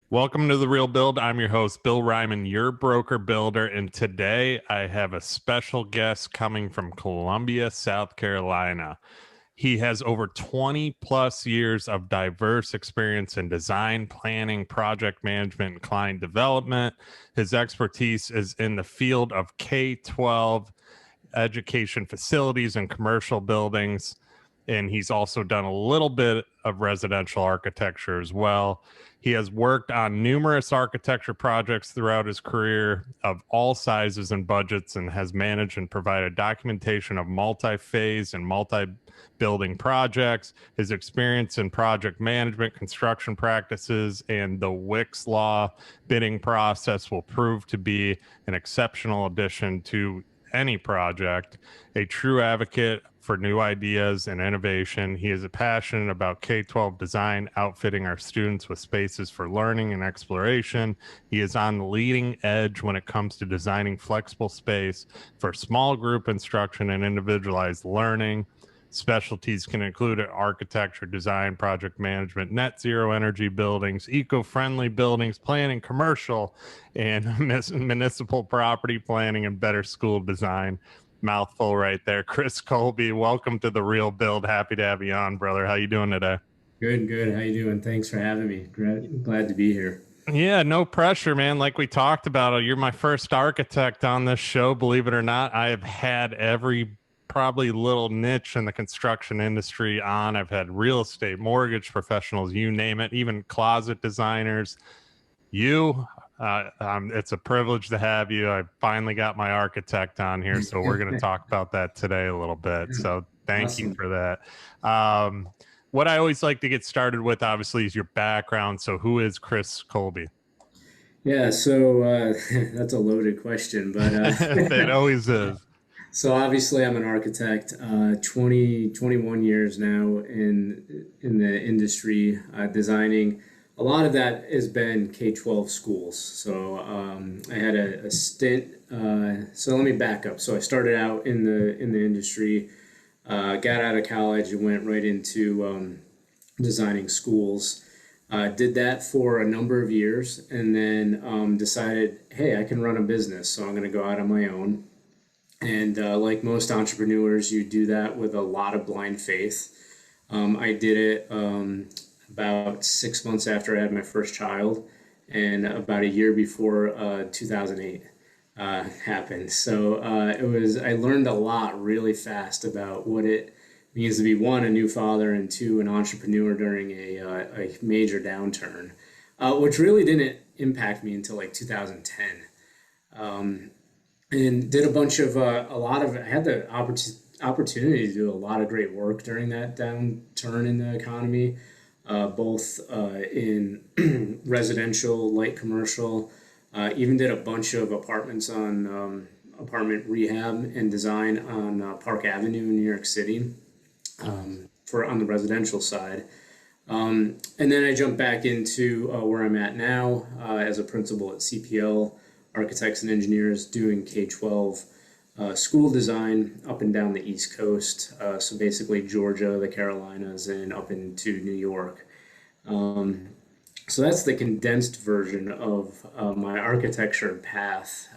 Welcome to The Real Build. I'm your host, Bill Ryman, your broker builder. And today I have a special guest coming from Columbia, South Carolina. He has over 20 plus years of diverse experience in design, planning, project management, and client development. His expertise is in the field of K-12 education facilities and commercial buildings. And he's also done a little bit of residential architecture as well. He has worked on numerous architecture projects throughout his career of all sizes and budgets, and has managed and provided documentation of multi-phase and multi-building projects. His experience in project management, construction practices, and the Wick's Law bidding process will prove to be an exceptional addition to any project. A true advocate for new ideas and innovation. He is passionate about K-12 design, outfitting our students with spaces for learning and exploration. He is on the leading edge when it comes to designing flexible space for small group instruction and individualized learning. Specialties can include architecture, design, project management, net zero energy buildings, eco-friendly buildings, planning, commercial and municipal property planning, and better school design. Mouthful right there. Chris Colby, welcome to The Real Build. Happy to have you on, brother. How you doing today? Good, good. How you doing? Thanks for having me. Glad to be here. Yeah, no pressure, man. Like we talked about, you're my first architect on this show. Believe it or not, I have had every probably little niche in the construction industry on. I've had real estate, mortgage professionals, you name it, even closet designers. You, it's a privilege to have you. I finally got my architect on here, so we're going to talk about that today a little bit. So thank you Awesome. for that. What I always like to get started with, obviously, is your background. So who is Chris Colby? Yeah, so that's a loaded question, but It always is. so obviously I'm an architect, 21 years now in the industry, designing. A lot of that has been K-12 schools. So I had a stint. So let me back up. So I started out in the industry, got out of college and went right into designing schools. Did that for a number of years and then decided, hey, I can run a business, so I'm going to go out on my own. And like most entrepreneurs, you do that with a lot of blind faith. I did it about 6 months after I had my first child, and about a year before 2008 happened. So I learned a lot really fast about what it means to be one, a new father, and two, an entrepreneur during a major downturn, which really didn't impact me until like 2010. And did a bunch of I had the opportunity to do a lot of great work during that downturn in the economy, both in residential, light commercial, even did a bunch of apartments on apartment rehab and design on Park Avenue in New York City, for on the residential side. And then I jumped back into where I'm at now as a principal at CPL Architects and Engineers, doing K-12 school design up and down the East Coast. So basically Georgia, the Carolinas, and up into New York. So that's the condensed version of my architecture path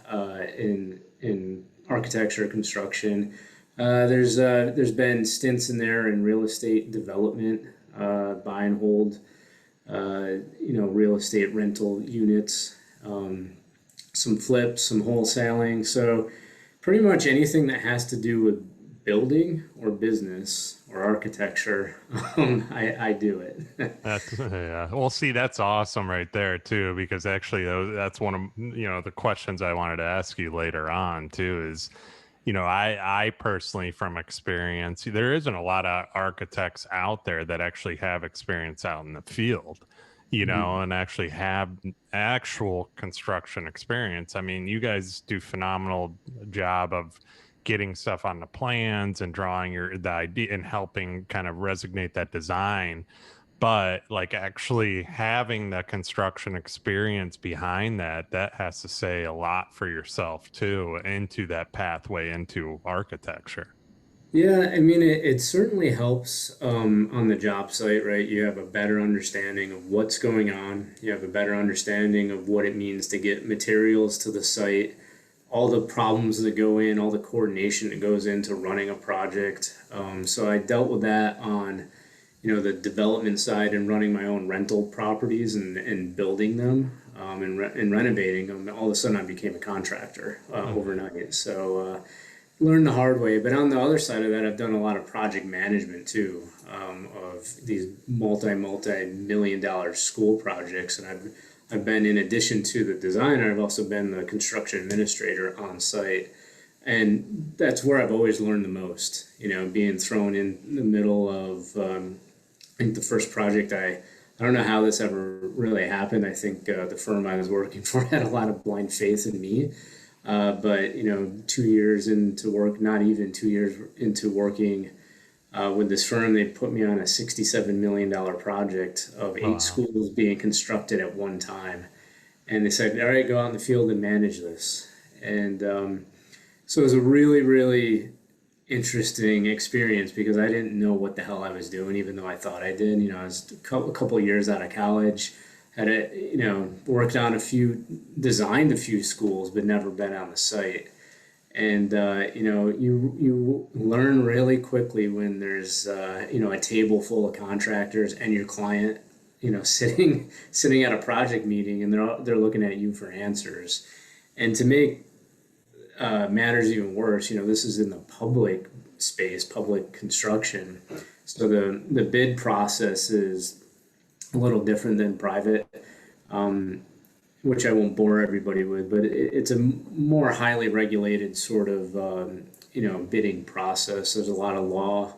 in architecture construction. There's been stints in there in real estate development, buy and hold, real estate rental units, some flips, some wholesaling. So pretty much anything that has to do with building or business or architecture, I do it. That's yeah. Well, see, that's awesome right there too, because actually that's one of the questions I wanted to ask you later on too. Is I personally, from experience, there isn't a lot of architects out there that actually have experience out in the field, and actually have actual construction experience. I mean, you guys do phenomenal job of getting stuff on the plans and drawing the idea and helping kind of resonate that design, but like actually having the construction experience behind that has to say a lot for yourself too, into that pathway into architecture. Yeah, I mean, it certainly helps on the job site, right? You have a better understanding of what's going on. You have a better understanding of what it means to get materials to the site, all the problems that go in, all the coordination that goes into running a project. So I dealt with that on, the development side and running my own rental properties and building them and renovating them. All of a sudden, I became a contractor overnight. So learned the hard way. But on the other side of that, I've done a lot of project management too, of these multi million dollar school projects, and I've been, in addition to the designer, I've also been the construction administrator on site, and that's where I've always learned the most. Being thrown in the middle of, I think the first project I don't know how this ever really happened. I think the firm I was working for had a lot of blind faith in me. But 2 years into work, not even 2 years into working with this firm, they put me on a $67 million project of Oh, eight wow. schools being constructed at one time. And they said, "All right, go out in the field and manage this." And so it was a really, really interesting experience because I didn't know what the hell I was doing, even though I thought I did. I was a couple of years out of college, worked on designed a few schools, but never been on the site. And you learn really quickly when there's a table full of contractors and your client, sitting at a project meeting, and they're looking at you for answers. And to make matters even worse, this is in the public space, public construction. So the bid process is a little different than private, which I won't bore everybody with, but it's a more highly regulated sort of bidding process. There's a lot of law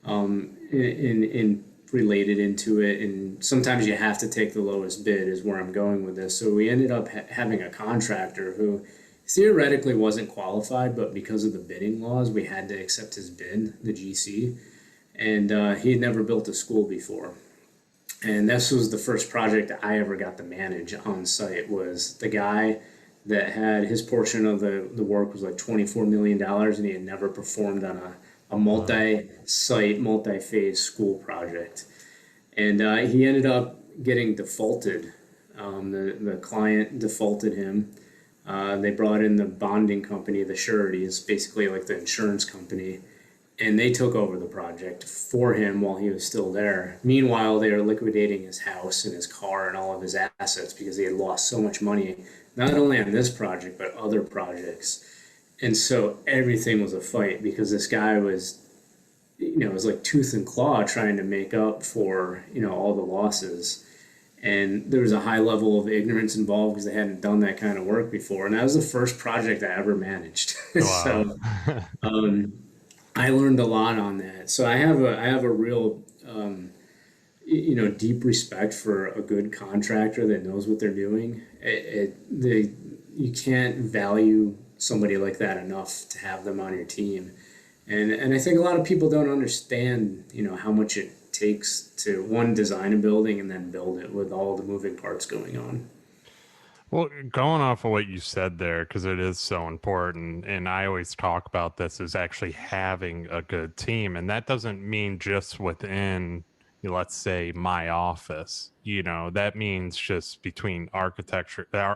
in related into it, and sometimes you have to take the lowest bid. Is where I'm going with this. So we ended up having a contractor who theoretically wasn't qualified, but because of the bidding laws, we had to accept his bid, the GC, and he had never built a school before. And this was the first project that I ever got to manage on site. Was the guy that had his portion of the work was like $24 million, and he had never performed on a Wow. multi-site, multi-phase school project. And he ended up getting defaulted. The client defaulted him. They brought in the bonding company, the sureties, basically like the insurance company, and they took over the project for him while he was still there. Meanwhile, they were liquidating his house and his car and all of his assets because he had lost so much money, not only on this project, but other projects. And so everything was a fight because this guy was, it was like tooth and claw trying to make up for, all the losses. And there was a high level of ignorance involved because they hadn't done that kind of work before. And that was the first project I ever managed. Wow. So I learned a lot on that. So I have a real deep respect for a good contractor that knows what they're doing. You can't value somebody like that enough to have them on your team. And I think a lot of people don't understand, how much it takes to one design a building and then build it with all the moving parts going on. Well, going off of what you said there, because it is so important, and I always talk about this, is actually having a good team. And that doesn't mean just within, let's say, my office. That means just between our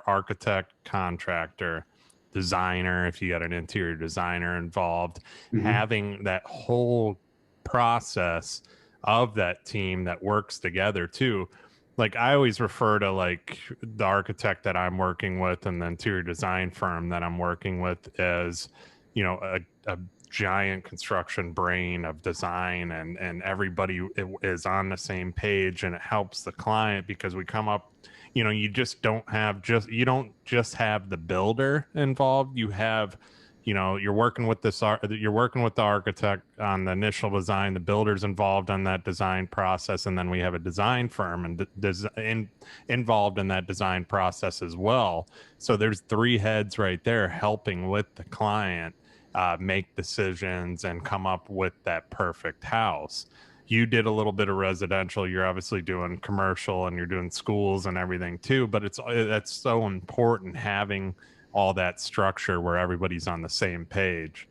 architect, contractor, designer, if you got an interior designer involved, Hmm. having that whole process of that team that works together too. Like I always refer to like the architect that I'm working with and the interior design firm that I'm working with as, a giant construction brain of design, and everybody is on the same page, and it helps the client because we come up, you don't just have the builder involved. You have, you're working with the architect on the initial design, the builder's involved on that design process, and then we have a design firm involved in that design process as well. So there's three heads right there helping with the client make decisions and come up with that perfect house. You did a little bit of residential, you're obviously doing commercial, and you're doing schools and everything too, but that's so important having all that structure where everybody's on the same page.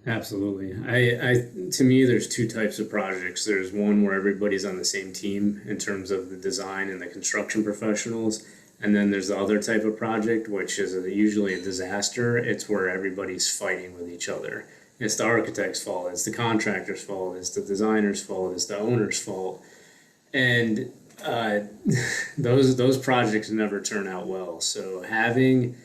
Absolutely. To me, there's two types of projects. There's one where everybody's on the same team in terms of the design and the construction professionals. And then there's the other type of project, which is usually a disaster. It's where everybody's fighting with each other. It's the architect's fault, it's the contractor's fault, it's the designer's fault, it's the owner's fault. And uh, those projects never turn out well. So having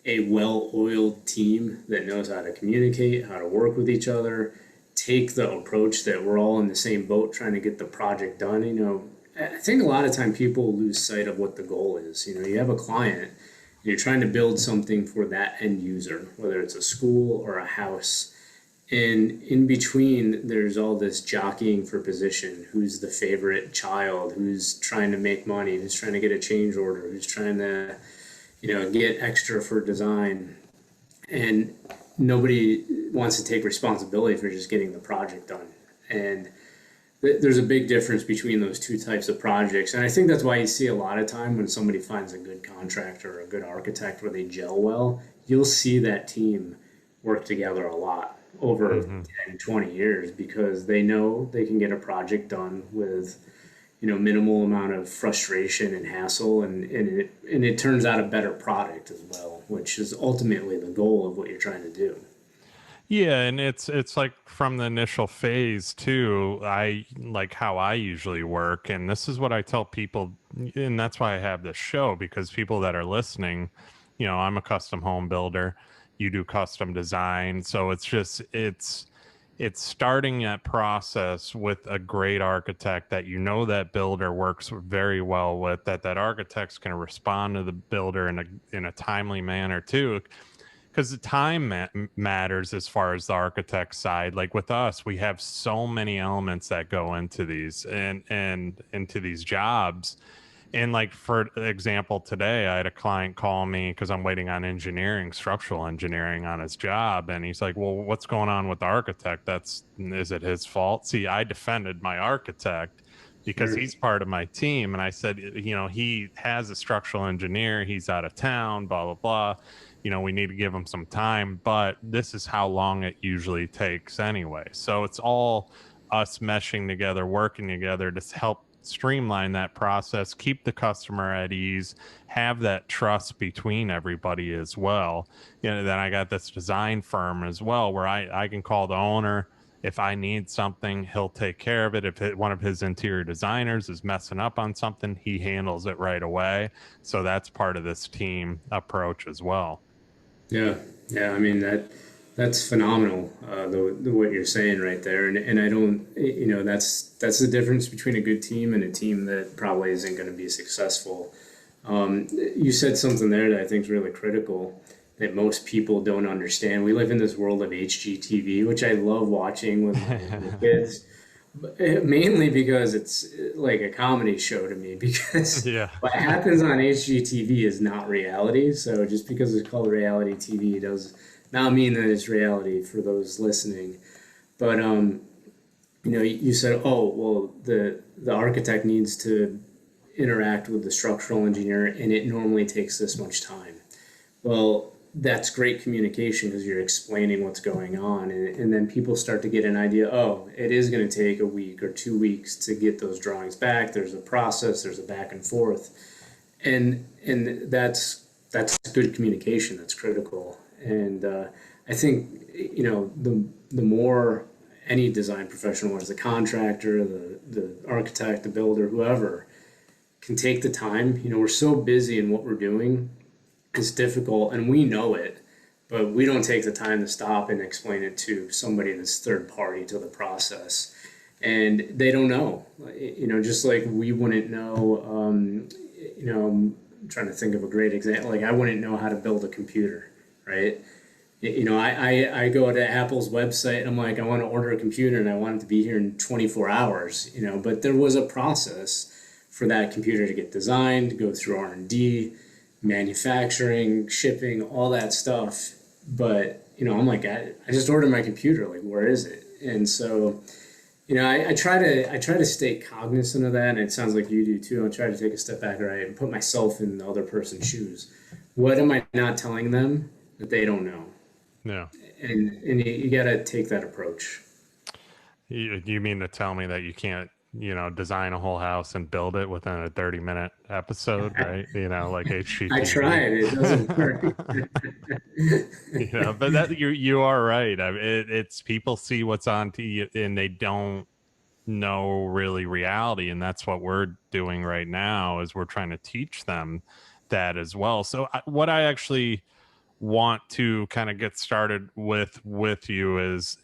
a well-oiled team that knows how to communicate, how to work with each other, take the approach that we're all in the same boat trying to get the project done. I think a lot of time people lose sight of what the goal is. You have a client, and you're trying to build something for that end user, whether it's a school or a house. And in between, there's all this jockeying for position. Who's the favorite child? Who's trying to make money? Who's trying to get a change order? Who's trying to get extra for design, and nobody wants to take responsibility for just getting the project done. And there's a big difference between those two types of projects. And I think that's why you see a lot of time when somebody finds a good contractor or a good architect where they gel well, you'll see that team work together a lot over 10, 20 years because they know they can get a project done with minimal amount of frustration and hassle, and it turns out a better product as well, which is ultimately the goal of what you're trying to do. Yeah, and it's like from the initial phase too. I like how I usually work, and this is what I tell people, and that's why I have this show because people that are listening, I'm a custom home builder, you do custom design, so it's starting that process with a great architect that that builder works very well with, that architect's going to respond to the builder in a timely manner too, because the time matters as far as the architect side. Like with us, we have so many elements that go into these and into these jobs. And like for example, today I had a client call me because I'm waiting on structural engineering on his job, and he's like, "Well, what's going on with the architect? Is it his fault?" See, I defended my architect because Sure. he's part of my team, and I said, he has a structural engineer, he's out of town, blah blah blah. We need to give him some time, but this is how long it usually takes anyway. So it's all us meshing together, working together to help streamline that process, keep the customer at ease, have that trust between everybody as well. Then I got this design firm as well where I can call the owner. If I need something, he'll take care of it. If one of his interior designers is messing up on something, he handles it right away. So that's part of this team approach as well. Yeah, yeah. I mean that's phenomenal. What you're saying right there, and I don't, that's the difference between a good team and a team that probably isn't going to be successful. You said something there that I think is really critical that most people don't understand. We live in this world of HGTV, which I love watching with my kids, mainly because it's like a comedy show to me because Yeah. what happens on HGTV is not reality. So just because it's called reality TV does not mean that it's reality for those listening. But you said, oh, well, the architect needs to interact with the structural engineer, and it normally takes this much time. Well, that's great communication because you're explaining what's going on, and then people start to get an idea. Oh, it is going to take a week or 2 weeks to get those drawings back. There's a process. There's a back and forth, and that's good communication. That's critical, and I think the more any design professional, whether it's the contractor, the architect, the builder, whoever, can take the time. We're so busy in what we're doing, it's difficult, and we know it, but we don't take the time to stop and explain it to somebody that's third party to the process, and they don't know. Just like we wouldn't know. I'm trying to think of a great example. Like I wouldn't know how to build a computer, right? I go to Apple's website and I'm like, I want to order a computer and I want it to be here in 24 hours, but there was a process for that computer to get designed, to go through R&D, manufacturing, shipping, all that stuff. But, I'm like, I just ordered my computer. Like, where is it? And so, I try to stay cognizant of that. And it sounds like you do too. I try to take a step back, right, and put myself in the other person's shoes. What am I not telling them that they don't know? Yeah. and you got to take that approach. You mean to tell me that you can't, design a whole house and build it within a 30-minute episode, right? Like I HGTV. tried, it doesn't work. But that you are right. I mean, it's people see what's on TV and they don't know really reality, and that's what we're doing right now is we're trying to teach them that as well. So what I actually want to kind of get started with you is,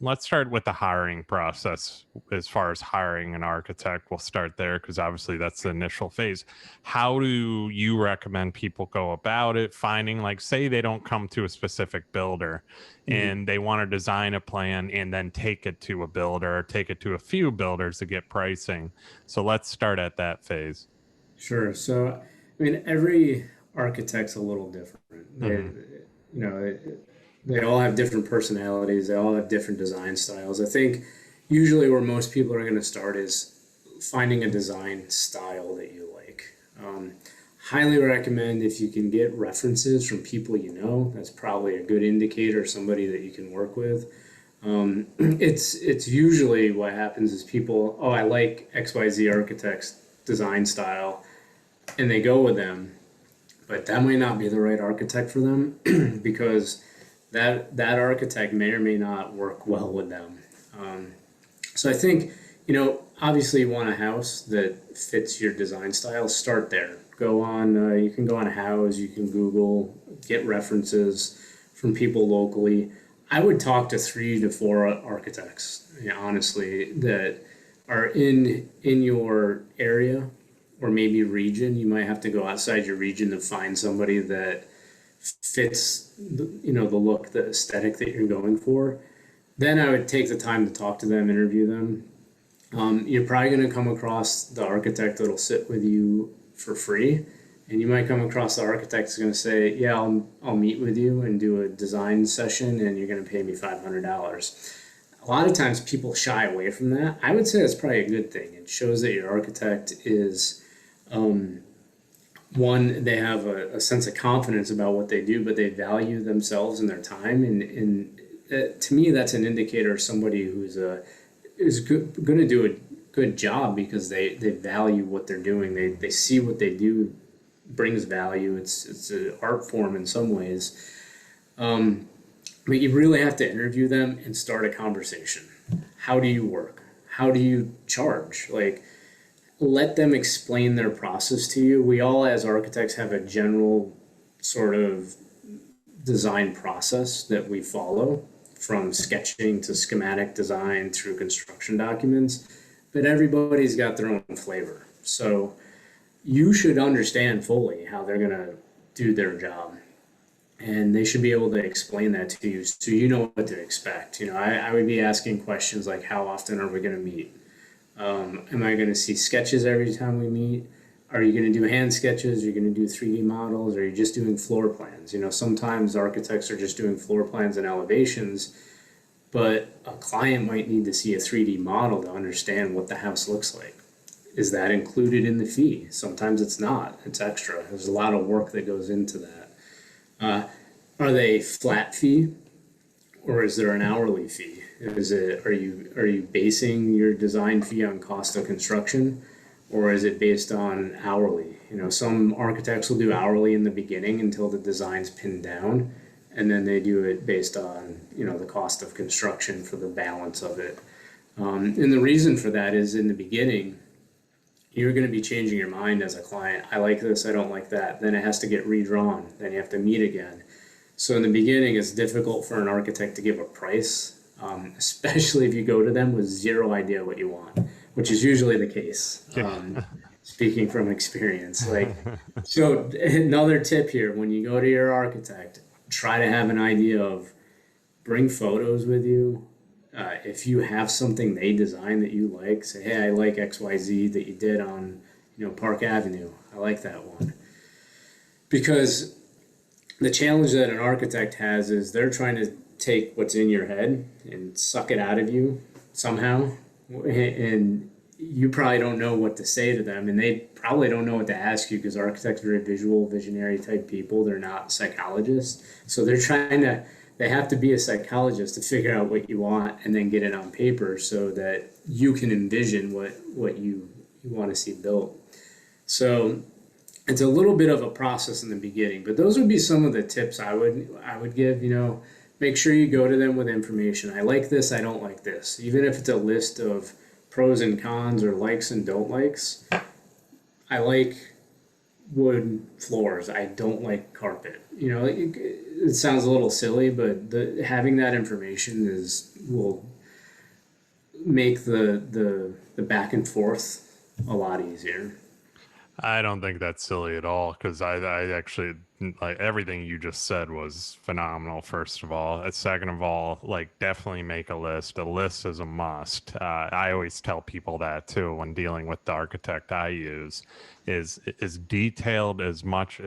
let's start with the hiring process. As far as hiring an architect, we'll start there because obviously that's the initial phase. How do you recommend people go about it, finding, like, say they don't come to a specific builder Mhm. and they want to design a plan and then take it to a builder or take it to a few builders to get pricing? So let's start at that phase. Sure. So, I mean, every architect's a little different. Mm-hmm. They all have different personalities. They all have different design styles. I think usually where most people are going to start is finding a design style that you like. Highly recommend if you can get references from people you know. That's probably a good indicator, somebody that you can work with. It's usually what happens is people, oh, I like XYZ architect's design style, and they go with them, but that might not be the right architect for them because that architect may or may not work well with them. So I think, obviously you want a house that fits your design style. Start there. Go on. You can go on House. You can Google, get references from people locally. I would talk to 3 to 4 architects, honestly, that are in your area or maybe region. You might have to go outside your region to find somebody that fits the look, the aesthetic that you're going for. Then I would take the time to talk to them, interview them. You're probably going to come across the architect that'll sit with you for free, and you might come across the architect that's going to say, "Yeah, I'll meet with you and do a design session, and you're going to pay me $500." A lot of times people shy away from that. I would say that's probably a good thing. It shows that your architect is one, they have a sense of confidence about what they do, but they value themselves and their time. And to me, that's an indicator of somebody is going to do a good job because they value what they're doing. They see what they do brings value. It's an art form in some ways. But you really have to interview them and start a conversation. How do you work? How do you charge? Like, let them explain their process to you. We all, as architects, have a general sort of design process that we follow, from sketching to schematic design through construction documents, but everybody's got their own flavor. So you should understand fully how they're going to do their job. And they should be able to explain that to you so you know what to expect. I would be asking questions like, how often are we going to meet? Am I going to see sketches every time we meet? Are you going to do hand sketches? Are you going to do 3D models? Or are you just doing floor plans? Sometimes architects are just doing floor plans and elevations, but a client might need to see a 3D model to understand what the house looks like. Is that included in the fee? Sometimes it's not. It's extra. There's a lot of work that goes into that. Are they flat fee, or is there an hourly fee? Are you basing your design fee on cost of construction, or is it based on hourly? Some architects will do hourly in the beginning until the design's pinned down, and then they do it based on the cost of construction for the balance of it. And the reason for that is, in the beginning, you're going to be changing your mind as a client. I like this, I don't like that. Then it has to get redrawn. Then you have to meet again. So in the beginning, it's difficult for an architect to give a price, especially if you go to them with zero idea what you want, which is usually the case. Speaking from experience, so another tip here: when you go to your architect, try to have an idea of, bring photos with you. If you have something they design that you like, say, "Hey, I like XYZ that you did on, Park Avenue. I like that one." Because the challenge that an architect has is they're trying to take what's in your head and suck it out of you somehow, and you probably don't know what to say to them, and they probably don't know what to ask you because architects are very visual, visionary type people. They're not psychologists, so they're trying to they have to be a psychologist to figure out what you want and then get it on paper so that you can envision what you want to see built. So it's a little bit of a process in the beginning, but those would be some of the tips I would give. Make sure you go to them with information. I like this, I don't like this. Even if it's a list of pros and cons or likes and don't likes. I like wood floors. I don't like carpet. It sounds a little silly, but having that information will make the back and forth a lot easier. I don't think that's silly at all because I actually like everything you just said was phenomenal. First of all, and second of all, like definitely make a list. A list is a must. I always tell people that too when dealing with the architect I use is detailed as much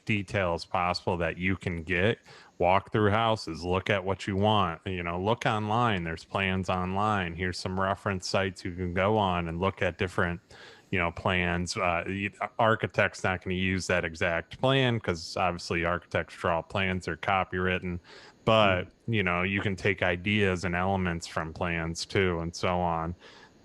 detail as possible that you can get. Walk through houses, look at what you want. Look online. There's plans online. Here's some reference sites you can go on and look at different plans. Architect's not going to use that exact plan because obviously architectural plans are copywritten, but you can take ideas and elements from plans too and so on.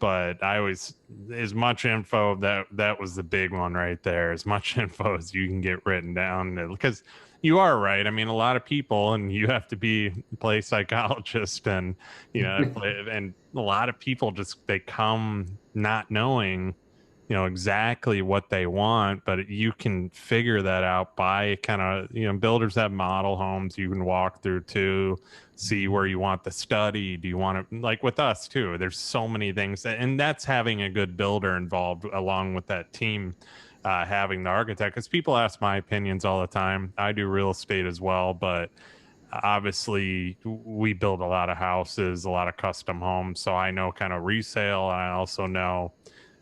But I always, as much info, that was the big one right there, as much info as you can get written down, because you are right. I mean, a lot of people, and you have to play psychologist, and and a lot of people just they come not knowing exactly what they want, but you can figure that out by kind of builders have model homes you can walk through to see where you want the study. Do you want to, like with us too, there's so many things and that's having a good builder involved along with that team, having the architect, because people ask my opinions all the time. I do real estate as well, but obviously we build a lot of houses, a lot of custom homes, so I know kind of resale, and I also know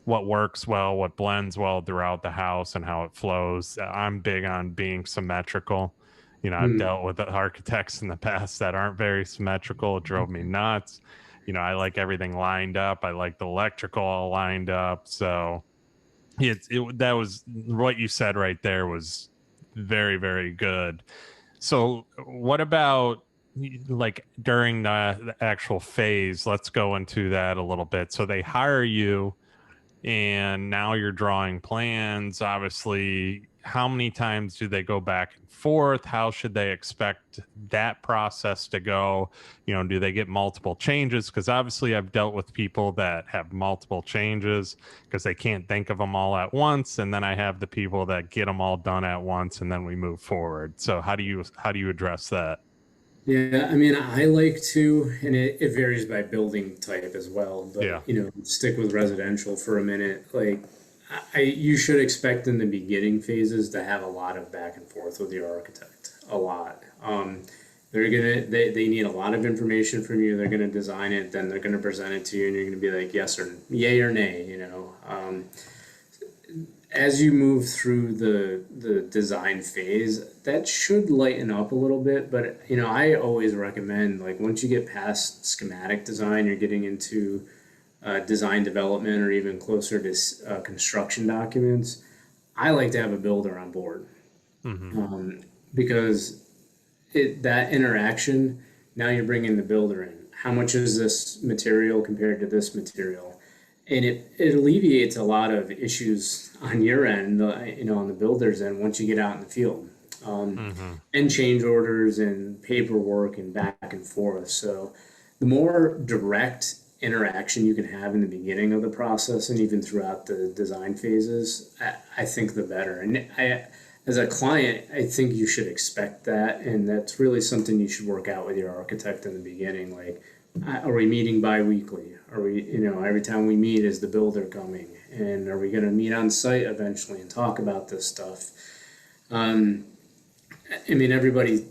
what works well, what blends well throughout the house, and how it flows. I'm big on being symmetrical. I've Hmm. dealt with architects in the past that aren't very symmetrical. It drove me nuts. I like everything lined up. I like the electrical all lined up. So that was what you said right there was very, very good. So what about like during the actual phase? Let's go into that a little bit. So they hire you and now you're drawing plans. Obviously, how many times do they go back and forth? How should they expect that process to go? Do they get multiple changes? Because obviously I've dealt with people that have multiple changes because they can't think of them all at once, and then I have the people that get them all done at once and then we move forward. So how do you address that? Yeah, I mean, I like to, and it varies by building type as well, but Yeah. stick with residential for a minute. Like, you should expect in the beginning phases to have a lot of back and forth with your architect, a lot. They need a lot of information from you. They're gonna design it, then they're gonna present it to you, and you're gonna be like yes or yay or nay. As you move through the design phase, that should lighten up a little bit. But I always recommend, like, once you get past schematic design, you're getting into design development or even closer to construction documents. I like to have a builder on board, Hmm. because that interaction, now you're bringing the builder in. How much is this material compared to this material? And it alleviates a lot of issues on your end, on the builder's end once you get out in the field, um, Hmm. and change orders and paperwork and back and forth. So the more direct interaction you can have in the beginning of the process and even throughout the design phases, I think the better. And as a client, I think you should expect that, and that's really something you should work out with your architect in the beginning. Like, are we meeting bi-weekly? Are we, every time we meet, is the builder coming? And are we going to meet on site eventually and talk about this stuff? Um, I mean, everybody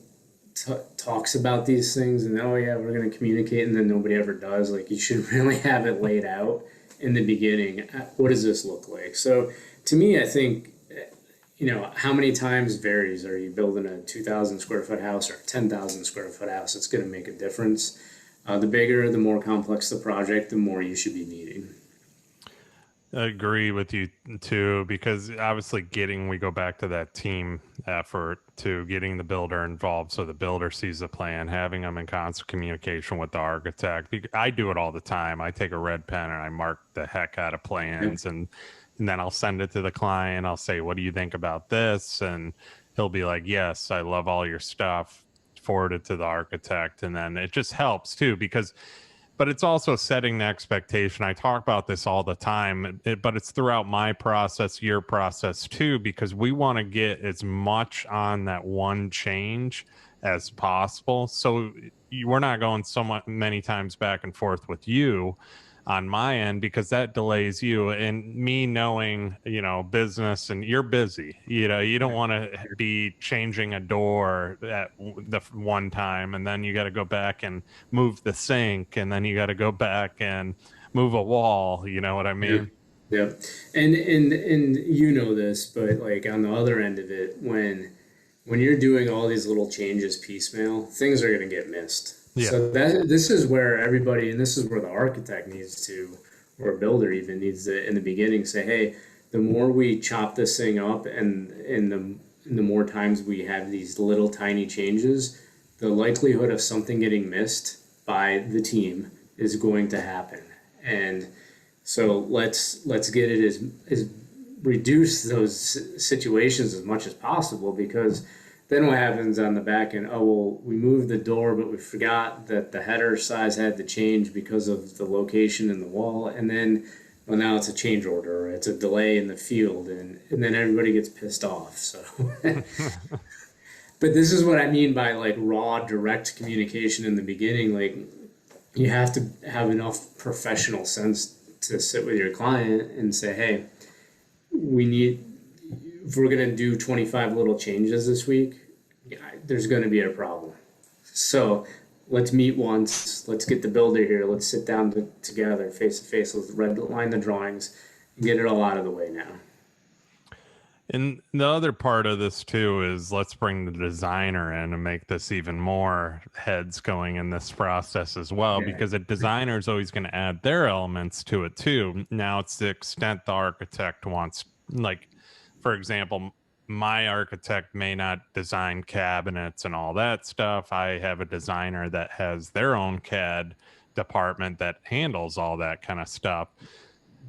talks about these things and, oh yeah, we're going to communicate, and then nobody ever does. Like, you should really have it laid out in the beginning. What does this look like? So to me, I think, how many times varies. Are you building a 2,000 square foot house or a 10,000 square foot house? It's going to make a difference. The bigger, the more complex the project, the more you should be meeting. agree with you too, because obviously we go back to that team effort to getting the builder involved so the builder sees the plan, having them in constant communication with the architect. I do it all the time. I take a red pen and I mark the heck out of Yep. plans, and then I'll send it to the client. I'll say, what do you think about this? And he'll be like, yes, I love all your stuff. Forward it to the architect. And then it just helps too, because but it's also setting the expectation. I talk about this all the time, but it's throughout my process, your process too, because we want to get as much on that one change as possible. So we're not going so much, many times back and forth with you on my end, because that delays you and me knowing, business, and you're busy. You don't want to be changing a door at the one time and then you got to go back and move the sink, and then you got to go back and move a wall. You know what I Yeah. mean? Yeah. And you know this, but like on the other end of it, when you're doing all these little changes piecemeal, things are going to get missed. Yeah. So this is where everybody, and this is where the architect needs to, or a builder even needs to, in the beginning, say, hey, the more we chop this thing up, and the more times we have these little tiny changes, the likelihood of something getting missed by the team is going to happen. And so let's get it as reduce those situations as much as possible, because then what happens on the back end? Oh, well, we moved the door, but we forgot that the header size had to change because of the location in the wall. And then, well, now it's a change order, or it's a delay in the field, and then everybody gets pissed off. So, but this is what I mean by like raw, direct communication in the beginning. Like, you have to have enough professional sense to sit with your client and say, hey, we need, if we're going to do 25 little changes this week, yeah, there's going to be a problem. So let's meet once. Let's get the builder here. Let's sit down together, face to face. Let's redline the drawings and get it all out of the way now. And the other part of this too is let's bring the designer in and make this even more heads going in this process as well, Yeah. because a designer is always going to add their elements to it too. Now it's the extent the architect wants, like, for example, my architect may not design cabinets and all that stuff. I have a designer that has their own CAD department that handles all that kind of stuff.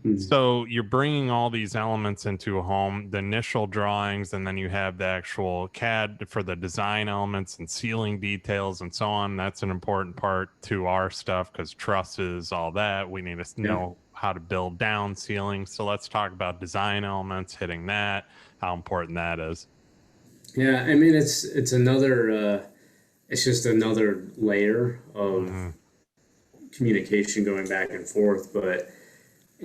Mm. So you're bringing all these elements into a home, the initial drawings, and then you have the actual CAD for the design elements and ceiling details and so on. That's an important part to our stuff because trusses, all that. We need to Yeah. know how to build down ceilings. So let's talk about design elements, hitting that, how important that is. Yeah. I mean, it's another, it's just another layer of Mm-hmm. communication going back and forth. But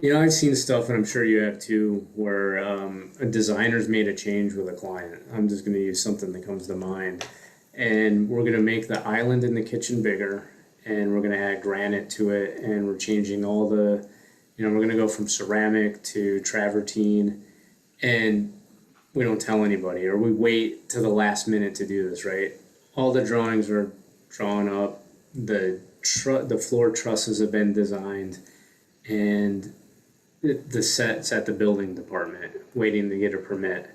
I've seen stuff, and I'm sure you have too, where a designer's made a change with a client. I'm just going to use something that comes to mind. And we're going to make the island in the kitchen bigger, and we're going to add granite to it, and we're changing all the, we're going to go from ceramic to travertine, and we don't tell anybody, or we wait to the last minute to do this, right? All the drawings are drawn up, the floor trusses have been designed, and the set's at the building department waiting to get a permit.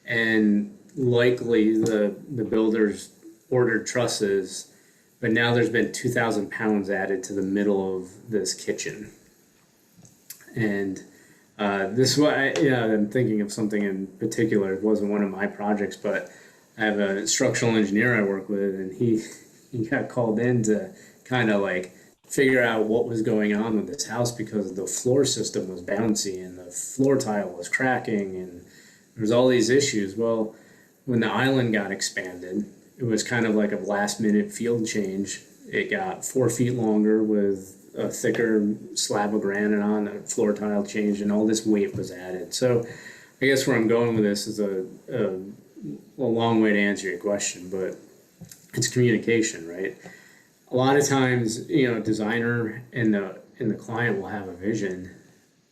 And likely the builders ordered trusses, but now there's been 2,000 pounds added to the middle of this kitchen. And this is what I'm thinking of something in particular. It wasn't one of my projects, but I have a structural engineer I work with, and he got called in to kind of like figure out what was going on with this house, because the floor system was bouncy and the floor tile was cracking and there was all these issues. Well, when the island got expanded, it was kind of like a last minute field change. It got 4 feet longer with a thicker slab of granite on the floor tile change, and all this weight was added. So I guess where I'm going with this is a long way to answer your question, but it's communication, right? A lot of times, designer and the client will have a vision,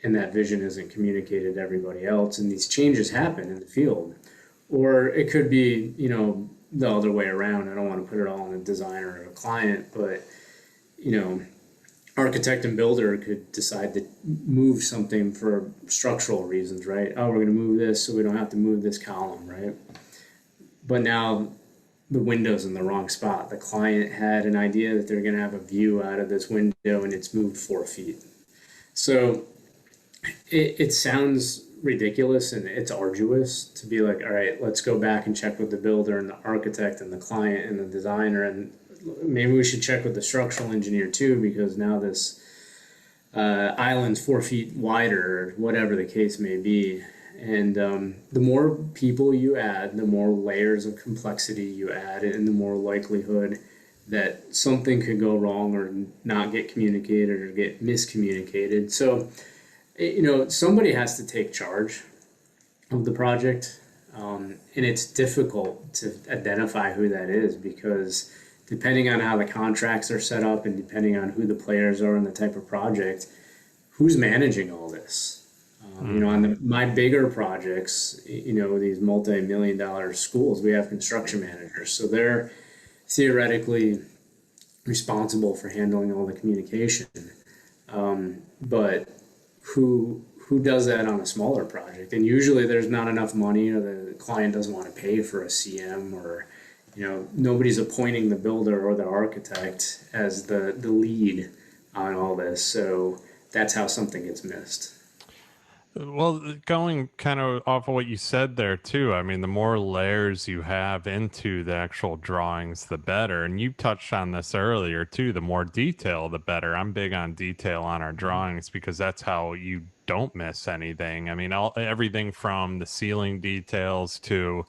and that vision isn't communicated to everybody else, and these changes happen in the field. Or it could be, the other way around. I don't want to put it all on a designer or a client, but you know, architect and builder could decide to move something for structural reasons, right? Oh, we're going to move this so we don't have to move this column, right? But now the window's in the wrong spot. The client had an idea that they're going to have a view out of this window and it's moved 4 feet. So it sounds ridiculous and it's arduous to be like, all right, let's go back and check with the builder and the architect and the client and the designer. And maybe we should check with the structural engineer too, because now this island's 4 feet wider, or whatever the case may be. And the more people you add, the more layers of complexity you add, and the more likelihood that something could go wrong or not get communicated or get miscommunicated. So, somebody has to take charge of the project. And it's difficult to identify who that is because depending on how the contracts are set up and depending on who the players are and the type of project, who's managing all this? On my bigger projects, these multi-million-dollar schools, we have construction managers. So they're theoretically responsible for handling all the communication. But who does that on a smaller project? And usually there's not enough money or the client doesn't want to pay for a CM or, nobody's appointing the builder or the architect as the lead on all this. So that's how something gets missed. Well, going kind of off of what you said there too, I mean, the more layers you have into the actual drawings, the better. And you touched on this earlier too, the more detail, the better. I'm big on detail on our drawings because that's how you don't miss anything. I mean, everything from the ceiling details to,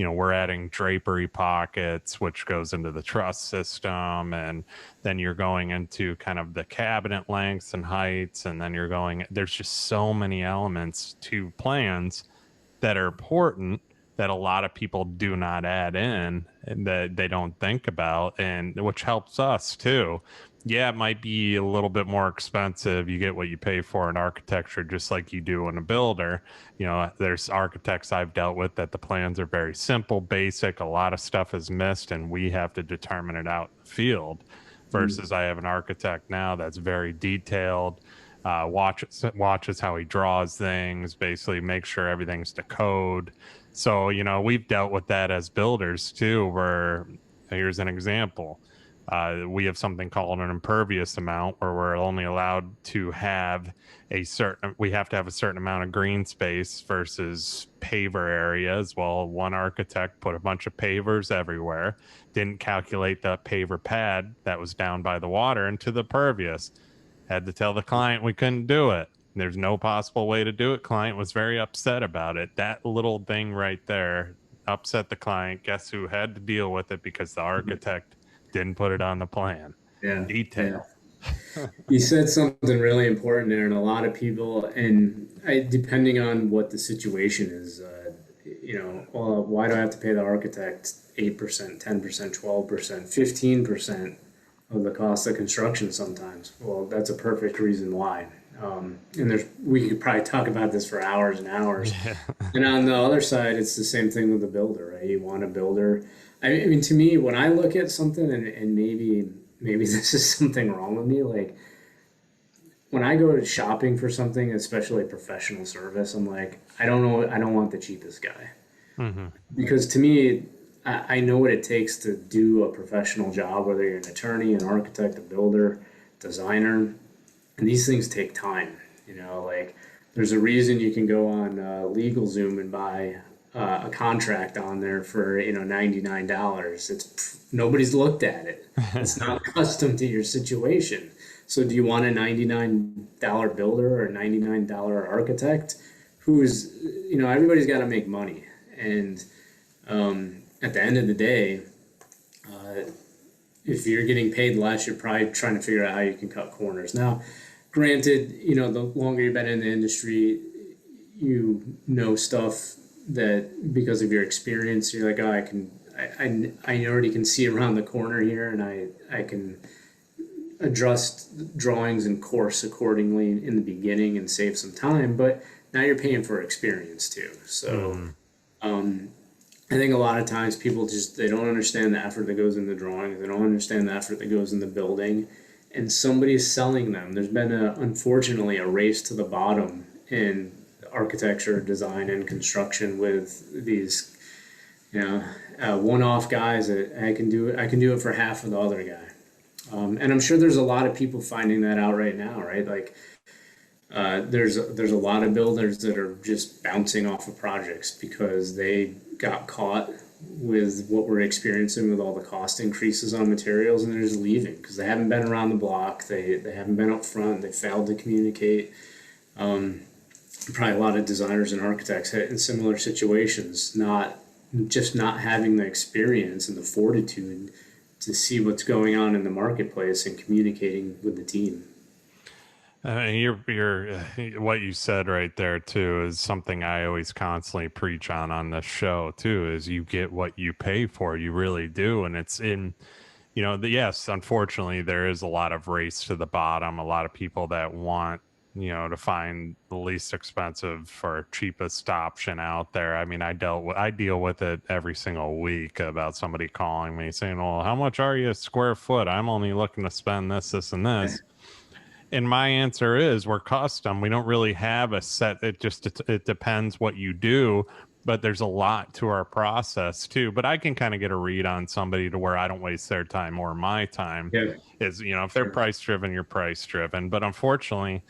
we're adding drapery pockets, which goes into the truss system. And then you're going into kind of the cabinet lengths and heights. And then there's just so many elements to plans that are important that a lot of people do not add in and that they don't think about, and which helps us too. Yeah, it might be a little bit more expensive. You get what you pay for in architecture, just like you do in a builder. There's architects I've dealt with that the plans are very simple, basic. A lot of stuff is missed, and we have to determine it out in the field. Versus, I have an architect now that's very detailed. Watches how he draws things, basically make sure everything's to code. So, we've dealt with that as builders too, where here's an example. We have something called an impervious amount where we're only allowed to have we have to have a certain amount of green space versus paver areas. Well, one architect put a bunch of pavers everywhere, didn't calculate the paver pad that was down by the water into the pervious. Had to tell the client we couldn't do it. There's no possible way to do it. Client was very upset about it. That little thing right there upset the client. Guess who had to deal with it because the architect didn't put it on the plan. Yeah. Detail. You said something really important there, and a lot of people, and depending on what the situation is, why do I have to pay the architect 8%, 10%, 12%, 15% of the cost of construction sometimes? Well, that's a perfect reason why. And we could probably talk about this for hours and hours. Yeah. And on the other side, it's the same thing with the builder, right? You want a builder. I mean, to me, when I look at something, and maybe this is something wrong with me, like when I go shopping for something, especially professional service, I'm like, I don't know, I don't want the cheapest guy. Mm-hmm. Because to me, I know what it takes to do a professional job, whether you're an attorney, an architect, a builder, designer, and these things take time. Like there's a reason you can go on LegalZoom and buy a contract on there for $99. It's nobody's looked at it. It's not custom to your situation. So do you want a $99 builder or a $99 architect? Who's everybody's got to make money, and at the end of the day, if you're getting paid less, you're probably trying to figure out how you can cut corners. Now, granted, the longer you've been in the industry, you know stuff that because of your experience, you're like, oh, I already can see around the corner here, and I can adjust drawings and course accordingly in the beginning and save some time. But now you're paying for experience too. So, I think a lot of times people they don't understand the effort that goes into drawing. They don't understand the effort that goes into building. and somebody's selling them. There's been unfortunately a race to the bottom in architecture, design, and construction with these, you know, one-off guys that I can do it. I can do it for half of the other guy. And I'm sure there's a lot of people finding that out right now, right? Like there's a lot of builders that are just bouncing off of projects because they got caught with what we're experiencing with all the cost increases on materials, and they're just leaving because they haven't been around the block, they haven't been up front, they failed to communicate. Probably a lot of designers and architects in similar situations, not having the experience and the fortitude to see what's going on in the marketplace and communicating with the team. What you said right there too is something I always constantly preach on this show too. Is you get what you pay for, you really do, and it's in, yes, unfortunately, there is a lot of race to the bottom. A lot of people that want, to find the least expensive or cheapest option out there. I mean, I deal with it every single week about somebody calling me saying, "Well, how much are you a square foot? I'm only looking to spend this, and this." And my answer is we're custom. We don't really have a set. It depends what you do, but there's a lot to our process too. But I can kind of get a read on somebody to where I don't waste their time or my time. Yeah, Is, if they're sure. price driven, you're price driven. But unfortunately,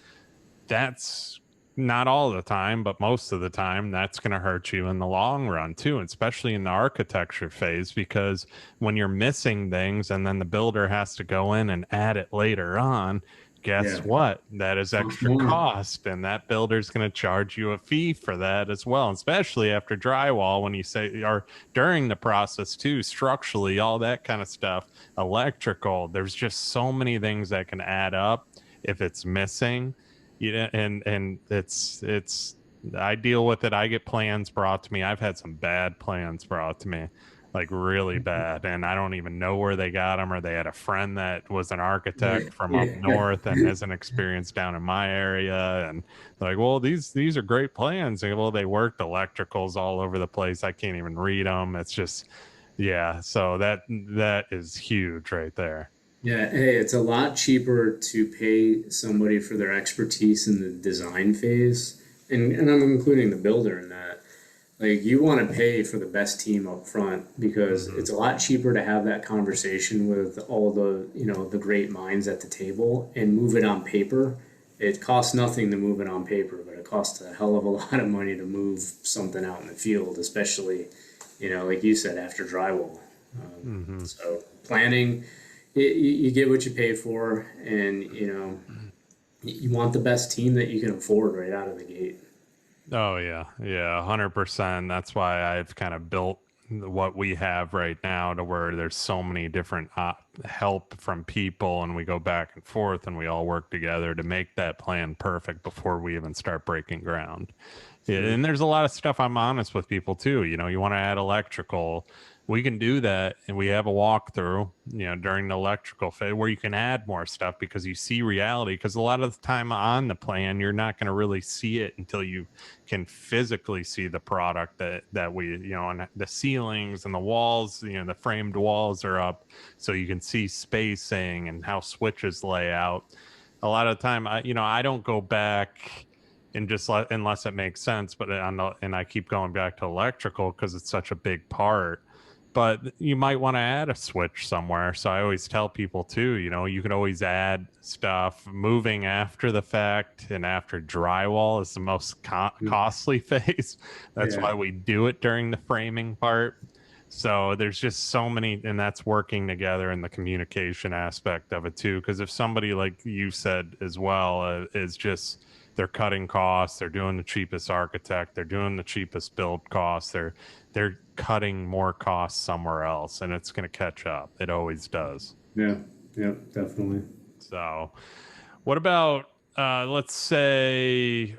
that's not all the time, but most of the time, that's going to hurt you in the long run too, especially in the architecture phase, because when you're missing things and then the builder has to go in and add it later on, guess Yeah, what? That is cost extra more. cost, and that builder's going to charge you a fee for that as well, especially after drywall when you say, or during the process too, structurally, all that kind of stuff, electrical. There's just so many things that can add up if it's missing. And it's I deal with it. I get plans brought to me. I've had some bad plans brought to me, like really bad, and I don't even know where they got them, or they had a friend that was an architect from up Yeah. north and has an experience down in my area, and they're like, well, these are great plans. And, well, they worked electricals all over the place. I can't even read them. It's just, yeah. So that is huge right there. Yeah, hey, it's a lot cheaper to pay somebody for their expertise in the design phase, and I'm including the builder in that. Like, you want to pay for the best team up front because Hmm. it's a lot cheaper to have that conversation with all the, the great minds at the table and move it on paper. It costs nothing to move it on paper, but it costs a hell of a lot of money to move something out in the field, especially, like you said, after drywall. Hmm. So planning, you get what you pay for, and you want the best team that you can afford right out of the gate. Oh yeah, yeah, 100%. That's why I've kind of built what we have right now to where there's so many different help from people, and we go back and forth, and we all work together to make that plan perfect before we even start breaking ground. Yeah, Sure. and there's a lot of stuff I'm honest with people too. You want to add electrical, we can do that, and we have a walkthrough, during the electrical phase where you can add more stuff because you see reality. Because a lot of the time on the plan, you're not going to really see it until you can physically see the product that we, and the ceilings and the walls, the framed walls are up, so you can see spacing and how switches lay out. A lot of the time, I don't go back and just unless it makes sense. But and I keep going back to electrical because it's such a big part. But you might want to add a switch somewhere. So I always tell people too, you can always add stuff moving after the fact, and after drywall is the most costly phase. That's Yeah. why we do it during the framing part. So there's just so many, and that's working together in the communication aspect of it too. Because if somebody, like you said as well, is just they're cutting costs, they're doing the cheapest architect, they're doing the cheapest build costs, they're cutting more costs somewhere else, and it's going to catch up. It always does. Yeah. Yeah. Definitely. So, what about let's say,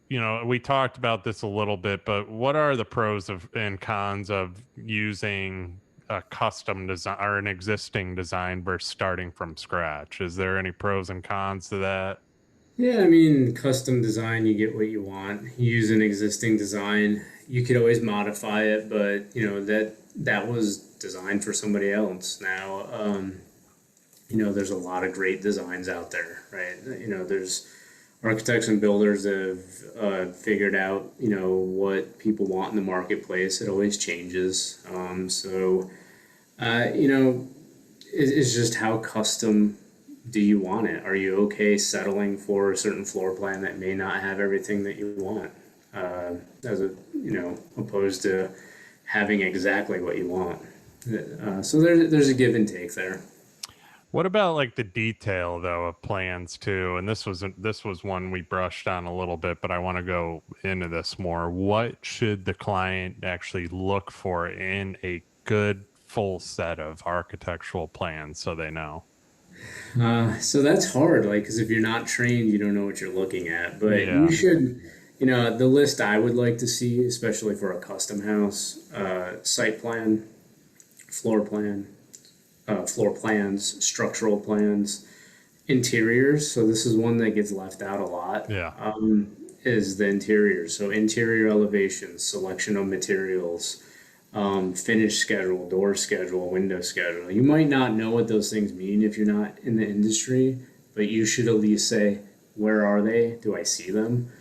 we talked about this a little bit, but what are the pros of and cons of using a custom design or an existing design versus starting from scratch? Is there any pros and cons to that? Yeah, I mean, custom design, you get what you want. You use an existing design. You could always modify it, but that was designed for somebody else. Now, there's a lot of great designs out there, right? There's architects and builders that have figured out, what people want in the marketplace. It always changes. It's just how custom do you want it? Are you okay settling for a certain floor plan that may not have everything that you want, as a opposed to having exactly what you want? So there's a give and take there. What about like the detail though of plans too? And this was one we brushed on a little bit, but I want to go into this more. What should the client actually look for in a good full set of architectural plans so they know? So that's hard, like, because if you're not trained, you don't know what you're looking at. But you Yeah. should, the list I would like to see, especially for a custom house, site plan, floor plan, floor plans, structural plans, interiors. So this is one that gets left out a lot. Yeah. Is the interiors. So interior elevations, selection of materials, finish schedule, door schedule, window schedule. You might not know what those things mean if you're not in the industry, but you should at least say, where are they? Do I see them?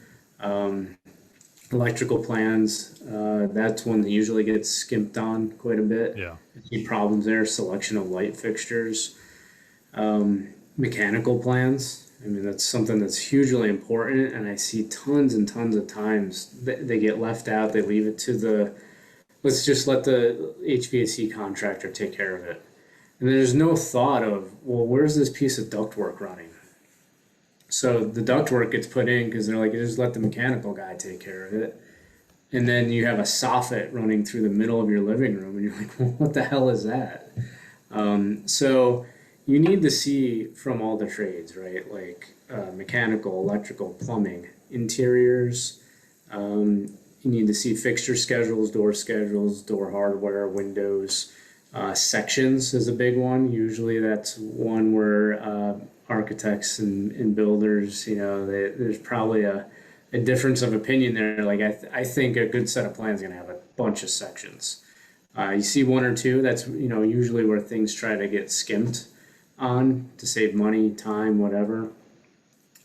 Electrical plans, that's one that usually gets skimped on quite a bit. Yeah. Any problems there? Selection of light fixtures, mechanical plans. I mean, that's something that's hugely important, and I see tons and tons of times they get left out. They leave it to let's just let the HVAC contractor take care of it. And there's no thought of, well, where's this piece of ductwork running? So the ductwork gets put in because they're like, just let the mechanical guy take care of it. And then you have a soffit running through the middle of your living room, and you're like, well, what the hell is that? So you need to see from all the trades, right? Like mechanical, electrical, plumbing, interiors. You need to see fixture schedules, door hardware, windows. Sections is a big one. Usually that's one where architects and builders, there's probably a difference of opinion there. Like I think a good set of plans is going to have a bunch of sections. You see one or two, that's usually where things try to get skimped on to save money, time, whatever.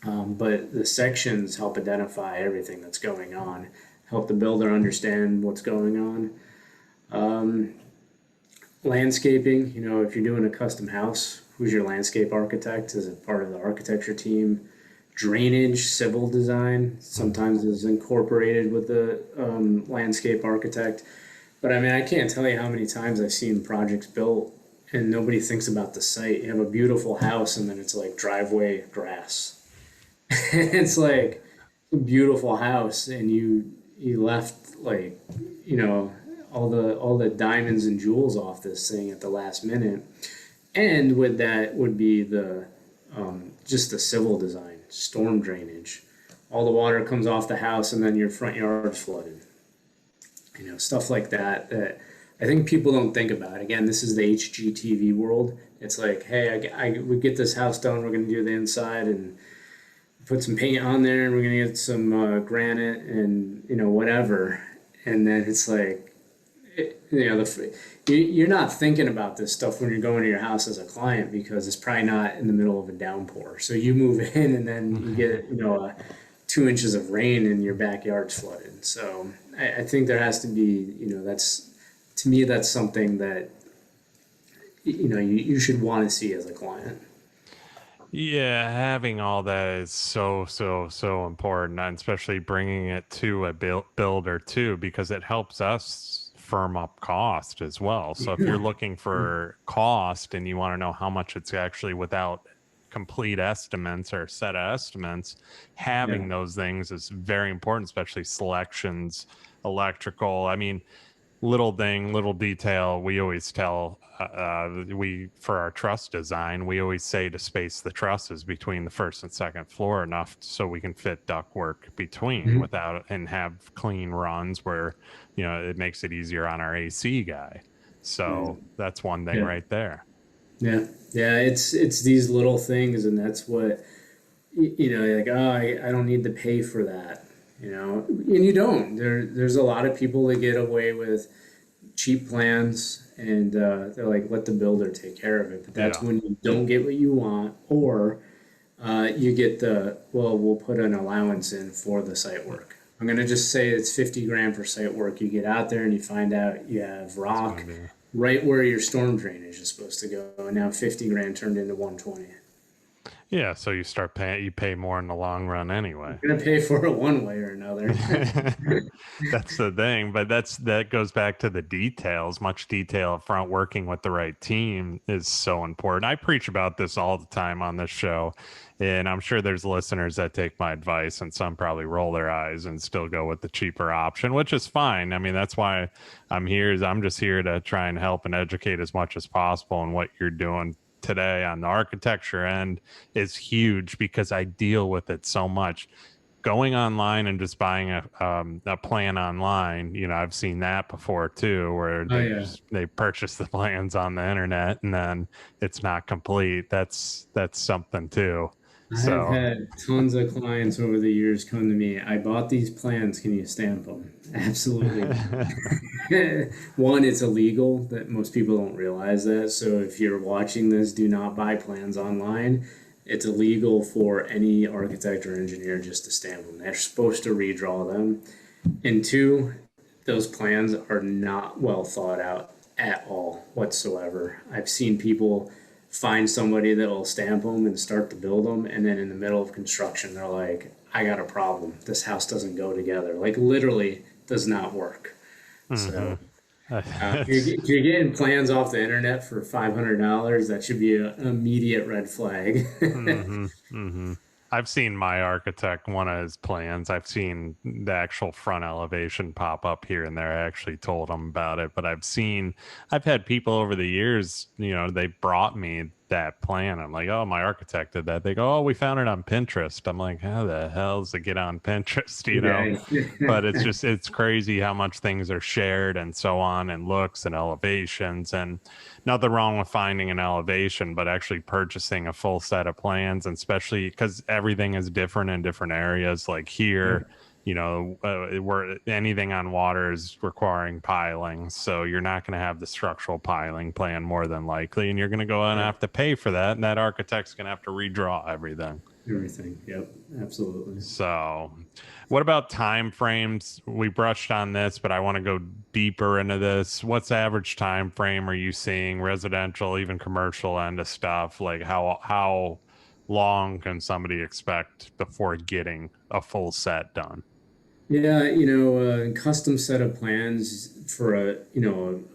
But the sections help identify everything that's going on, help the builder understand what's going on. Landscaping, if you're doing a custom house, who's your landscape architect? Is it part of the architecture team? Drainage, civil design, sometimes is incorporated with the landscape architect. But I mean, I can't tell you how many times I've seen projects built and nobody thinks about the site. You have a beautiful house and then it's like driveway grass. It's like a beautiful house and you left like, all the diamonds and jewels off this thing at the last minute. And with that would be the just the civil design, storm drainage. All the water comes off the house and then your front yard's flooded. Stuff like that that I think people don't think about. Again, this is the HGTV world. It's like, hey, we get this house done. We're going to do the inside and put some paint on there, and we're going to get some granite and whatever. And then it's like, you're not thinking about this stuff when you're going to your house as a client because it's probably not in the middle of a downpour. So you move in and then you get 2 inches of rain and your backyard's flooded. So I think there has to be that's, to me, that's something that you should want to see as a client. Yeah, having all that is so important, and especially bringing it to a builder too, because it helps us firm up cost as well. So if you're Yeah. looking for cost and you want to know how much it's actually without complete estimates or set of estimates, Yeah. having those things is very important, especially selections, electrical. I mean, little detail we always tell we for our truss design we always say to space the trusses between the first and second floor enough so we can fit ductwork between Mhm. without and have clean runs where it makes it easier on our AC guy. Right. So that's one thing Yeah. right there. Yeah. Yeah. It's these little things, and that's what you're like, oh, I don't need to pay for that, and you don't. There's a lot of people that get away with cheap plans, and they're like, let the builder take care of it. But that's Yeah. when you don't get what you want, or you get well, we'll put an allowance in for the site work. I'm gonna just say it's 50 grand for site work. You get out there and you find out you have It's gonna rock be. right where your storm drainage is supposed to go, and now 50 grand turned into 120. Yeah, so you start paying, you pay more in the long run anyway. You're gonna pay for it one way or another. That's the thing, but that goes back to the details. Much detail up front, working with the right team is so important. I preach about this all the time on this show, and I'm sure there's listeners that take my advice, and some probably roll their eyes and still go with the cheaper option, which is fine. I mean, that's why I'm here. Is I'm just here to try and help and educate as much as possible on what you're doing today on the architecture end is huge because I deal with it so much. Going online and just buying a plan online, I've seen that before too, where Oh yeah. they purchase the plans on the internet and then it's not complete. That's something too. I've So had tons of clients over the years come to me. I bought these plans. Can you stamp them? Absolutely not. One, it's illegal that most people don't realize that. So if you're watching this, do not buy plans online. It's illegal for any architect or engineer just to stamp them. They're supposed to redraw them. And two, those plans are not well thought out at all whatsoever. I've seen people find somebody that will stamp them and start to build them, and then in the middle of construction, they're like, I got a problem. This house doesn't go together. Like, literally does not work. mm-hmm. So if you're getting plans off the internet for $500, that should be an immediate red flag. mm-hmm, mm-hmm. I've seen my architect, one of his plans. I've seen the actual front elevation pop up here and there. I actually told him about it, but I've had people over the years, they brought me that plan. I'm like, oh, my architect did that. They go, oh, we found it on Pinterest. I'm like, how the hell does it get on Pinterest, But it's crazy how much things are shared and so on, and looks and elevations, and nothing wrong with finding an elevation, but actually purchasing a full set of plans, and especially because everything is different in different areas. Like here, where anything on water is requiring piling, so you're not going to have the structural piling plan more than likely, and you're going to go and have to pay for that, and that architect's going to have to redraw everything. Everything. Yep. Absolutely. So, what about time frames? We brushed on this, but I want to go deeper into this. What's the average time frame are you seeing, residential, even commercial end of stuff? Like how long can somebody expect before getting a full set done? Yeah, custom set of plans for a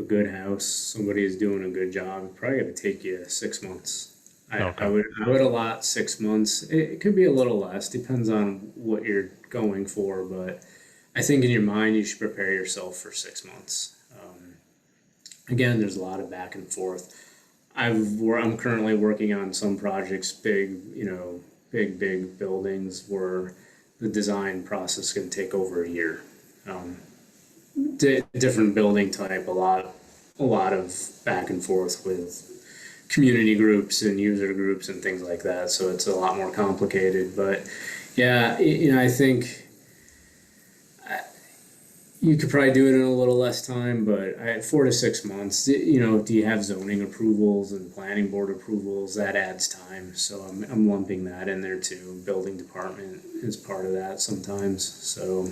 good house. Somebody is doing a good job. Probably going to take you 6 months. I Okay. would allot 6 months. It could be a little less, depends on what you're going for. But I think in your mind you should prepare yourself for 6 months. Again, there's a lot of back and forth. I'm currently working on some projects, big buildings where the design process can take over a year. Um, Different building type, a lot of back and forth with community groups and user groups and things like that. So it's a lot more complicated. But yeah, I think you could probably do it in a little less time, but 4 to 6 months. Do you have zoning approvals and planning board approvals? That adds time. So I'm lumping that in there too. Building department is part of that sometimes. So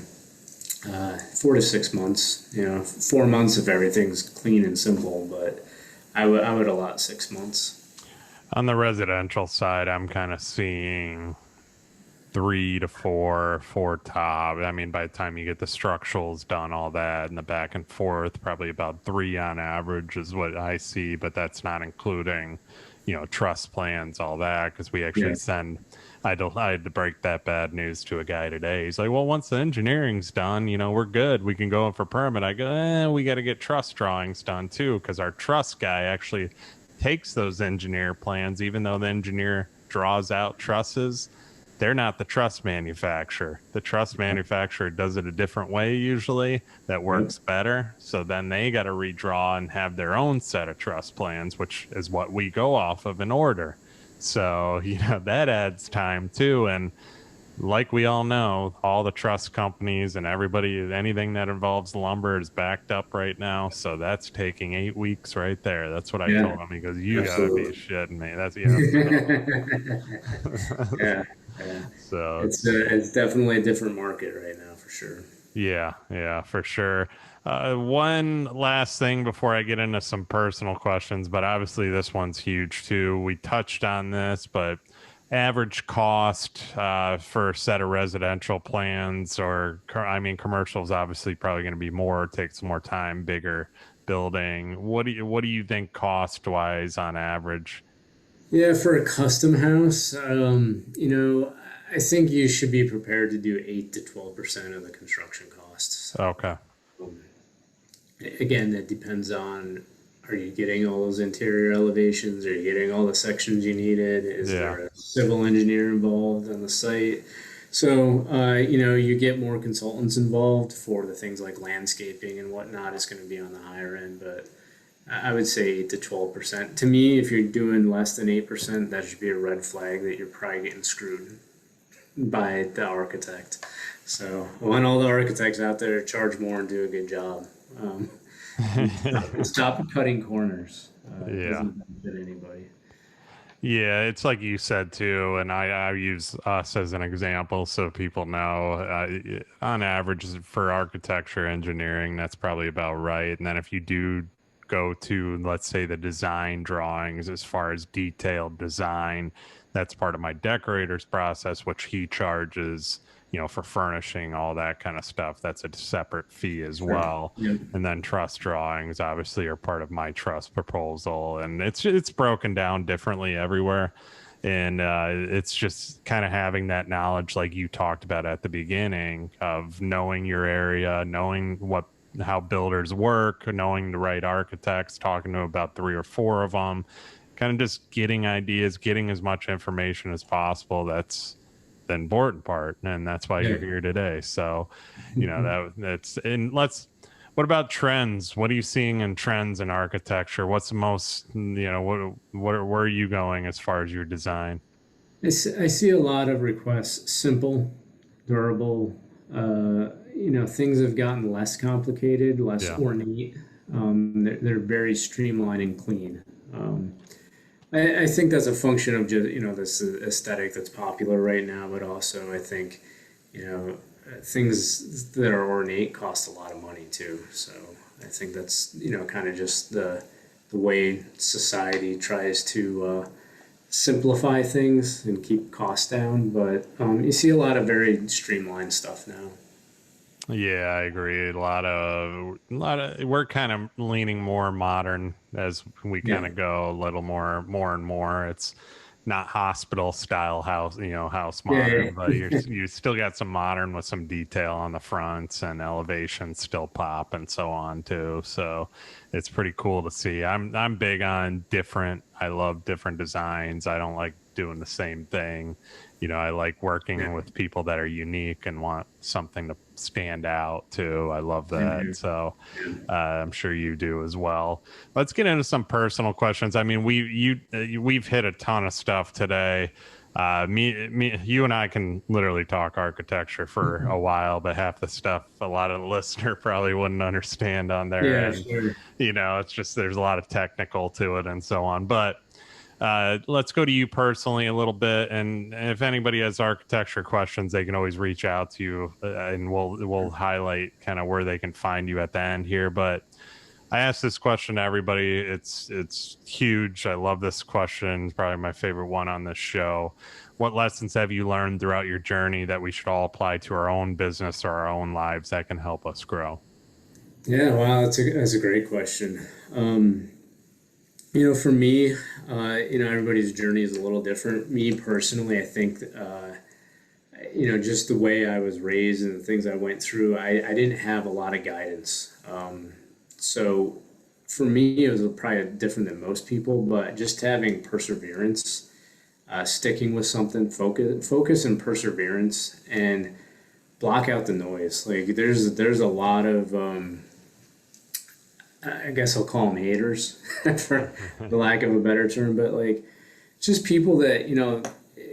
4 to 6 months. 4 months if everything's clean and simple, but I would allot 6 months. On the residential side, I'm kind of seeing 3 to 4, four top. I mean, by the time you get the structurals done, all that, and the back and forth, probably about three on average is what I see. But that's not including, truss plans, all that, because we actually Yeah. send. I had to break that bad news to a guy today. He's like, "Well, once the engineering's done, we're good. We can go in for permit." I go, "We got to get truss drawings done too, because our truss guy actually takes those engineer plans, even though the engineer draws out trusses." They're not the truss manufacturer. The truss manufacturer does it a different way usually that Yep. works better. So then they got to redraw and have their own set of truss plans, which is what we go off of in order. So, that adds time too. And like we all know, all the trust companies and everybody, anything that involves lumber is backed up right now. So that's taking 8 weeks right there. That's what I Yeah, told him. He goes, "You got to be absolutely. shitting me." That's yeah. So, Yeah, yeah. so It's definitely a different market right now for sure. yeah, yeah, for sure. One last thing before I get into some personal questions, but obviously this one's huge too. We touched on this, but average cost for a set of residential plans, or I mean, commercial is obviously probably going to be more, takes more time, bigger building. What do you think cost wise on average? Yeah, for a custom house, I think you should be prepared to do 8 to 12% of the construction costs. Okay. Um, Again, that depends on, are you getting all those interior elevations? Are you getting all the sections you needed? Is Yeah. there a civil engineer involved on the site? So, you get more consultants involved for the things like landscaping and whatnot. It's going to be on the higher end, but I would say 8 to 12%. To me, if you're doing less than 8%, that should be a red flag that you're probably getting screwed by the architect. So I want all the architects out there to charge more and do a good job. Um, and stop cutting corners. It Yeah. doesn't benefit anybody. Yeah, it's like you said too, and I use us as an example so people know. On average, for architecture, engineering, that's probably about right. And then if you do go to, let's say, the design drawings, as far as detailed design, that's part of my decorator's process, which he charges, for furnishing, all that kind of stuff. That's a separate fee as Sure. well. Yep. And then trust drawings obviously are part of my trust proposal, and it's broken down differently everywhere. And it's just kind of having that knowledge, like you talked about at the beginning, of knowing your area, knowing how builders work, knowing the right architects, talking to about three or four of them, kind of just getting ideas, getting as much information as possible. That's the important part, and that's why Yeah. you're here today. So, that's and let's. What about trends? What are you seeing in trends in architecture? What's the most, where are you going as far as your design? I see a lot of requests, simple, durable. Things have gotten less complicated, less Yeah. ornate. They're very streamlined and clean. I think that's a function of just this aesthetic that's popular right now, but also I think things that are ornate cost a lot of money too. So I think that's kind of just the way society tries to simplify things and keep costs down. But you see a lot of very streamlined stuff now. Yeah, I agree. We're kind of leaning more modern as we Yeah. kind of go a little more and more. It's not hospital style house, house Yeah. modern, but you still got some modern with some detail on the fronts, and elevations still pop and so on too. So it's pretty cool to see. I'm big on different. I love different designs. I don't like doing the same thing. I like Yeah. working with people that are unique and want something to stand out too. I love that. Mhm. So I'm sure you do as well. Let's get into some personal questions. I mean, we've hit a ton of stuff today. You and I can literally talk architecture for a while, but half the stuff a lot of the listener probably wouldn't understand on their Yeah, end. sure. It's just there's a lot of technical to it and so on. But let's go to you personally a little bit, and if anybody has architecture questions, they can always reach out to you, and we'll highlight kind of where they can find you at the end here. But I ask this question to everybody. It's huge. I love this question. It's probably my favorite one on this show. What lessons have you learned throughout your journey that we should all apply to our own business or our own lives that can help us grow? Yeah, wow, that's a great question. For me, everybody's journey is a little different. Me personally, I think, just the way I was raised and the things I went through, I didn't have a lot of guidance. So for me, it was probably different than most people, but just having perseverance, sticking with something, focus and perseverance, and block out the noise. Like there's a lot of I guess I'll call them haters for the lack of a better term, but like just people that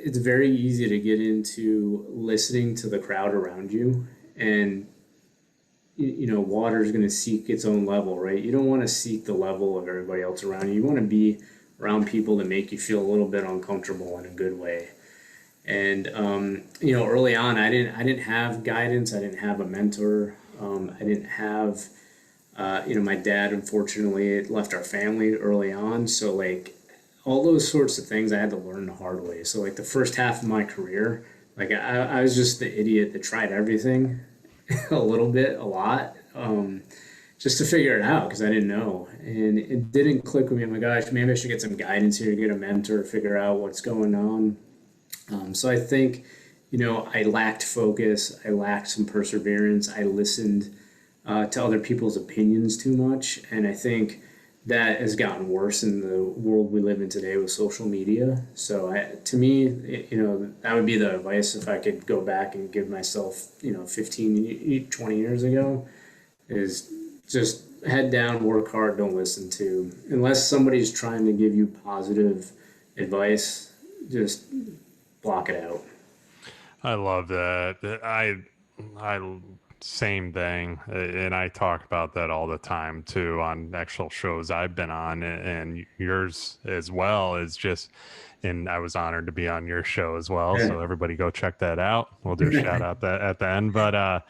it's very easy to get into listening to the crowd around you, and water is going to seek its own level, right? You don't want to seek the level of everybody else around you. You want to be around people that make you feel a little bit uncomfortable in a good way. And early on, I didn't have guidance. I didn't have a mentor. I didn't have my dad unfortunately left our family early on, so like all those sorts of things I had to learn the hard way. So like the first half of my career, like I was just the idiot that tried everything a little bit, a lot, just to figure it out because I didn't know. And it didn't click with me. Oh my gosh, maybe I should get some guidance here, get a mentor, figure out what's going on. So I think, I lacked focus. I lacked some perseverance. I listened to other people's opinions too much. And I think that has gotten worse in the world we live in today with social media. So to me, that would be the advice if I could go back and give myself, 15, 20 years ago, is just head down, work hard, don't listen to, unless somebody's trying to give you positive advice, just block it out. I love that. I same thing, and I talk about that all the time too on actual shows I've been on, and yours as well is just. And I was honored to be on your show as well. Yeah. So everybody go check that out. We'll do a shout out that at the end. But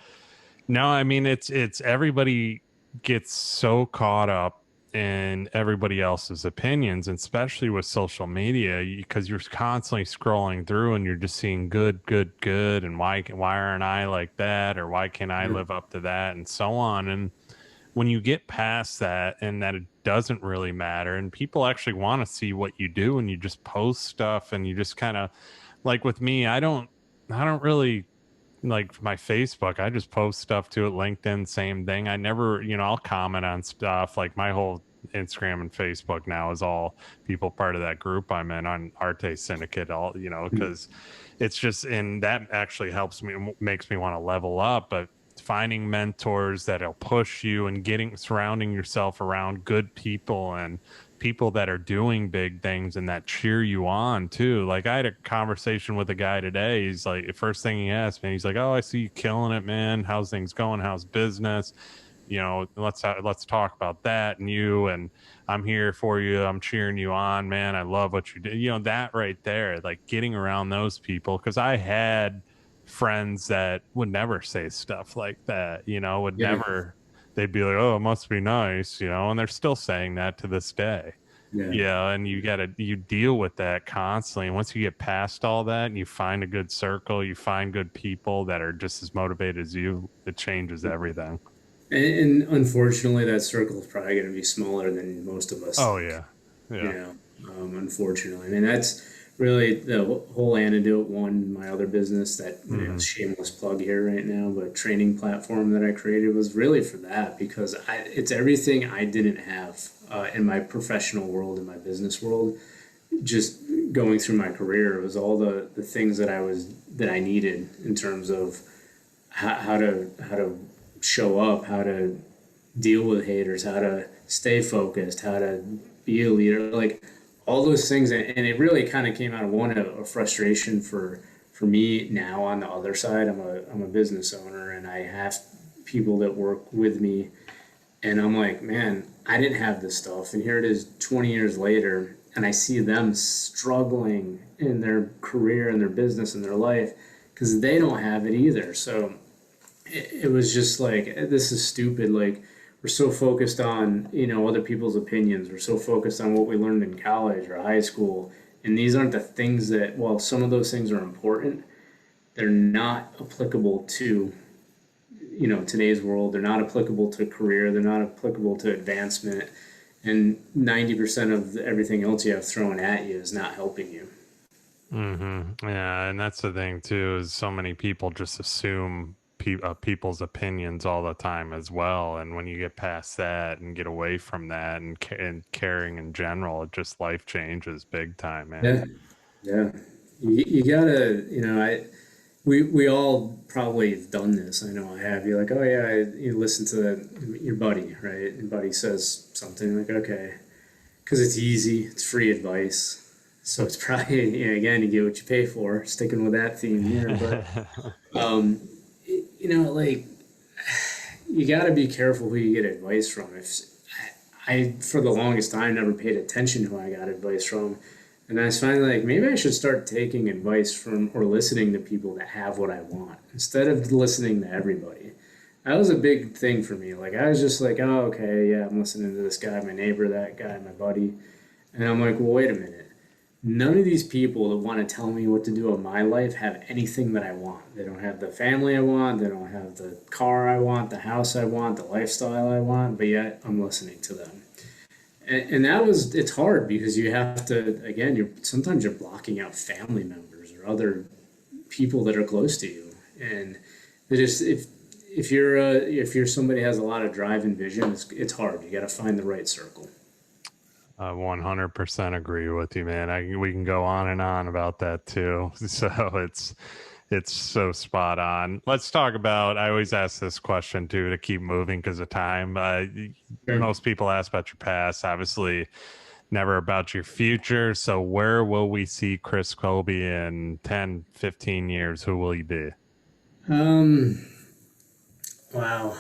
no, I mean it's everybody gets so caught up in everybody else's opinions, and especially with social media, because you're constantly scrolling through and you're just seeing good, good, good, and why aren't I like that, or why can't I live up to that, and so on. And when you get past that, and that it doesn't really matter, and people actually want to see what you do, and you just post stuff, and you just kind of like with me, I don't really like my Facebook. I just post stuff to it. LinkedIn, same thing. I never, I'll comment on stuff. Like my whole Instagram and Facebook now is all people part of that group I'm in on Arte Syndicate, all, because it's just, and that actually helps me, makes me want to level up. But finding mentors that'll push you and surrounding yourself around good people and people that are doing big things and that cheer you on too. Like I had a conversation with a guy today. He's like, the first thing he asked me, he's like, "Oh, I see you killing it, man. How's things going? How's business? Let's talk about that and I'm here for you. I'm cheering you on, man. I love what you do." That right there, like getting around those people, because I had friends that would never say stuff like that, would Yeah. never. They'd be like, "Oh, it must be nice," and they're still saying that to this day. Yeah. Yeah, and you deal with that constantly. And once you get past all that and you find a good circle, you find good people that are just as motivated as you, it changes everything. And unfortunately, that circle is probably going to be smaller than most of us. Oh yeah. You Yeah. know, unfortunately. I mean, that's really the whole antidote. One, my other business that, Hmm. shameless plug here right now, but training platform that I created was really for that because it's everything I didn't have in my professional world, in my business world. Just going through my career, it was all the things that I needed in terms of how to show up, how to deal with haters, how to stay focused, how to be a leader, like all those things. And it really kind of came out of a frustration for me now on the other side. I'm a business owner and I have people that work with me, and I'm like, man, I didn't have this stuff, and here it is 20 years later, and I see them struggling in their career and their business and their life because they don't have it either. So it was just like, this is stupid. Like, we're so focused on other people's opinions, we're so focused on what we learned in college or high school, and these aren't the things that, while some of those things are important, they're not applicable to today's world. They're not applicable to career, they're not applicable to advancement, and 90% of everything else you have thrown at you is not helping you. Yeah, and that's the thing too, is so many people just assume people's opinions all the time as well. And when you get past that and get away from that and caring in general, it just life changes big time, man. Yeah. Yeah, you gotta, we all probably have done this. I know I have. You're like, oh yeah, you listen to your buddy, right? And buddy says something like, okay, because it's easy, it's free advice. So it's probably, again, you get what you pay for, sticking with that theme here. But, um, like, you got to be careful who you get advice from. If for the longest time, never paid attention to who I got advice from. And I was finally like, maybe I should start taking advice from or listening to people that have what I want instead of listening to everybody. That was a big thing for me. Like, I was just like, oh, okay, yeah, I'm listening to this guy, my neighbor, that guy, my buddy. And I'm like, well, wait a minute. None of these people that want to tell me what to do in my life have anything that I want. They don't have the family I want. They don't have the car I want, the house I want, the lifestyle I want, but yet I'm listening to them. And that was, it's hard because you have to, again, sometimes you're blocking out family members or other people that are close to you. And it is, if you're somebody who has a lot of drive and vision, it's hard. You got to find the right circle. I 100% agree with you, man. We can go on and on about that too. So it's so spot on. Let's talk about. I always ask this question too to keep moving because of time. Sure. Most people ask about your past, obviously, never about your future. So where will we see Chris Colby in 10, 15 years? Who will he be? Um, wow.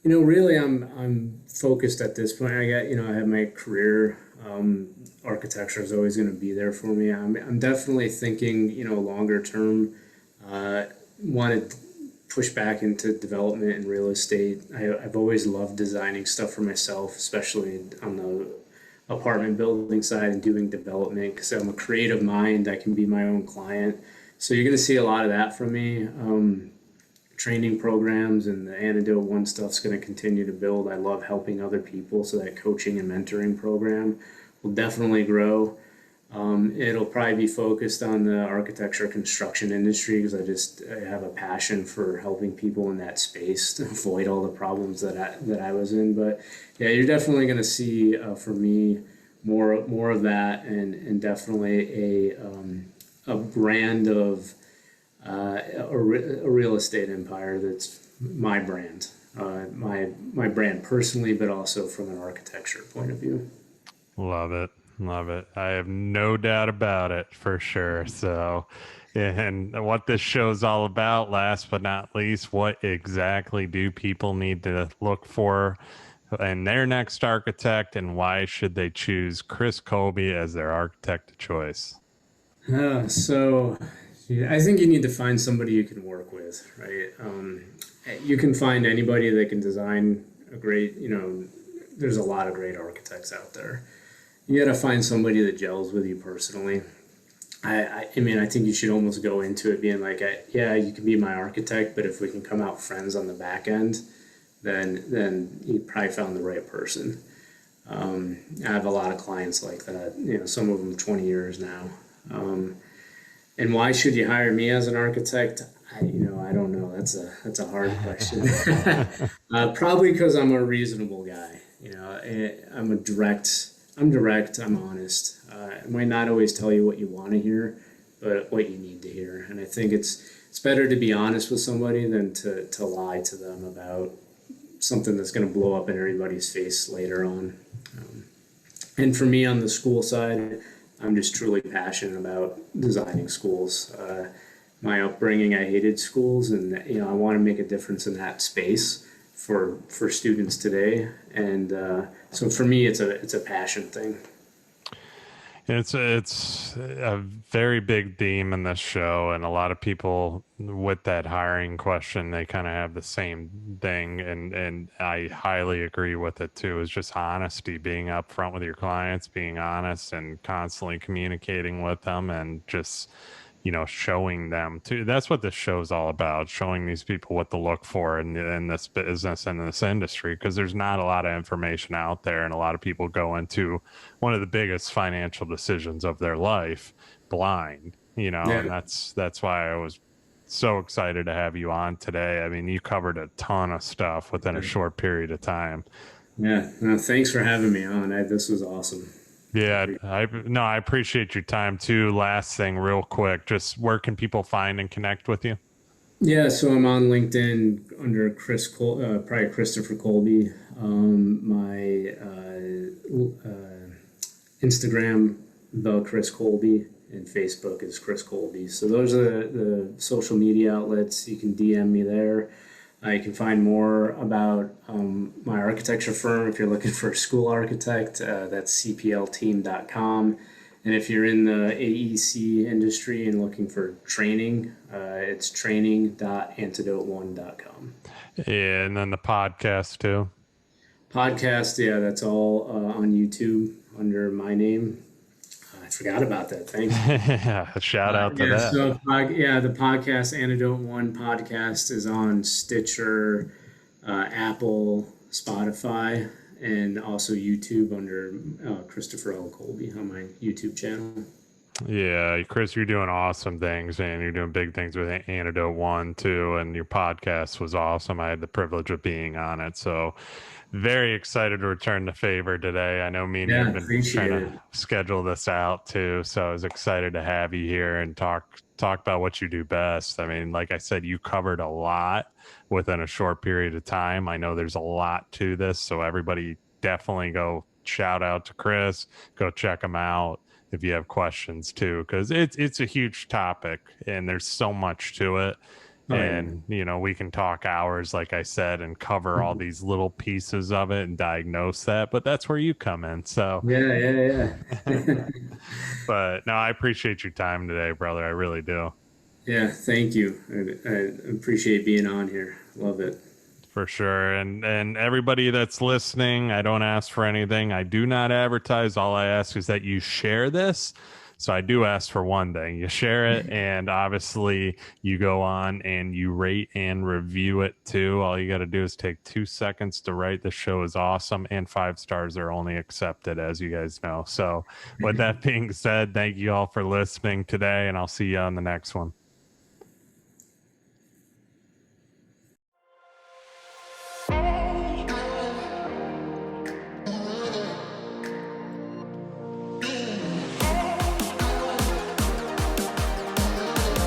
Really, I'm focused at this point. I have my career. Architecture is always going to be there for me. I'm definitely thinking, longer term. Uh, Want to push back into development and real estate. I've always loved designing stuff for myself, especially on the apartment building side and doing development because I'm a creative mind. I can be my own client. So you're going to see a lot of that from me. Training programs and the Antidote One stuff's going to continue to build. I love helping other people, so that coaching and mentoring program will definitely grow. It'll probably be focused on the architecture construction industry because I have a passion for helping people in that space to avoid all the problems that I was in. But yeah, you're definitely going to see for me more of that and definitely a brand of a real estate empire that's my brand, my brand personally, but also from an architecture point of view. Love it. Love it. I have no doubt about it for sure. So, and what this show's all about, last but not least, what exactly do people need to look for in their next architect, and why should they choose Chris Colby as their architect of choice? So yeah, I think you need to find somebody you can work with, right? You can find anybody that can design a great, there's a lot of great architects out there. You got to find somebody that gels with you personally. I mean, I think you should almost go into it being like, yeah, you can be my architect, but if we can come out friends on the back end, then you probably found the right person. I have a lot of clients like that. Some of them 20 years now. Um, and why should you hire me as an architect? I don't know. That's a hard question. Probably because I'm a reasonable guy. I'm direct. I'm honest. I might not always tell you what you want to hear, but what you need to hear. And I think it's better to be honest with somebody than to lie to them about something that's going to blow up in everybody's face later on. Um, and for me on the school side, I'm just truly passionate about designing schools. My upbringing, I hated schools, and I want to make a difference in that space for students today. And so for me, it's a passion thing. It's a very big theme in this show, and a lot of people with that hiring question, they kind of have the same thing, and I highly agree with it too. Is just honesty, being upfront with your clients, being honest, and constantly communicating with them, and just showing them too. That's what this show's all about, showing these people what to look for in this business and this industry, because there's not a lot of information out there, and a lot of people go into one of the biggest financial decisions of their life blind, and Yeah, that's why I was so excited to have you on today. I mean, you covered a ton of stuff within a short period of time. yeah. No, thanks for having me on. This was awesome. Yeah, I appreciate your time too. Last thing, real quick, just where can people find and connect with you? Yeah, so I'm on LinkedIn under probably Christopher Colby. My Instagram the Chris Colby, and Facebook is Chris Colby. So those are the social media outlets. You can DM me there. You can find more about my architecture firm if you're looking for a school architect. That's cplteam.com. And if you're in the AEC industry and looking for training, it's training.antidote1.com. Yeah, and then the podcast too. Podcast, yeah, that's all on YouTube under my name. I forgot about that. Thanks. Yeah, shout out to Yeah, that. so yeah, the podcast Antidote One podcast is on Stitcher, Apple, Spotify, and also YouTube under Christopher L. Colby on my YouTube channel. Yeah, Chris, you're doing awesome things, man. You're doing big things with Antidote One too, and your podcast was awesome. I had the privilege of being on it, so very excited to return the favor today. I know me and you Yeah, have been trying appreciate it. to schedule this out too, so I was excited to have you here and talk about what you do best. I mean, like I said, you covered a lot within a short period of time. I know there's a lot to this, so everybody definitely go shout out to Chris, go check him out if you have questions too, because it's a huge topic and there's so much to it. Oh yeah. And we can talk hours, like I said, and cover all these little pieces of it and diagnose that, but that's where you come in. So Yeah, yeah, yeah. but no, I appreciate your time today, brother. I really do. Yeah, thank you. I appreciate being on here. Love it. For sure. And everybody that's listening, I don't ask for anything. I do not advertise. All I ask is that you share this. So I do ask for one thing. You share it, and obviously you go on and you rate and review it too. All you got to do is take 2 seconds to write the show is awesome, and 5 stars are only accepted, as you guys know. So with that being said, thank you all for listening today, and I'll see you on the next one.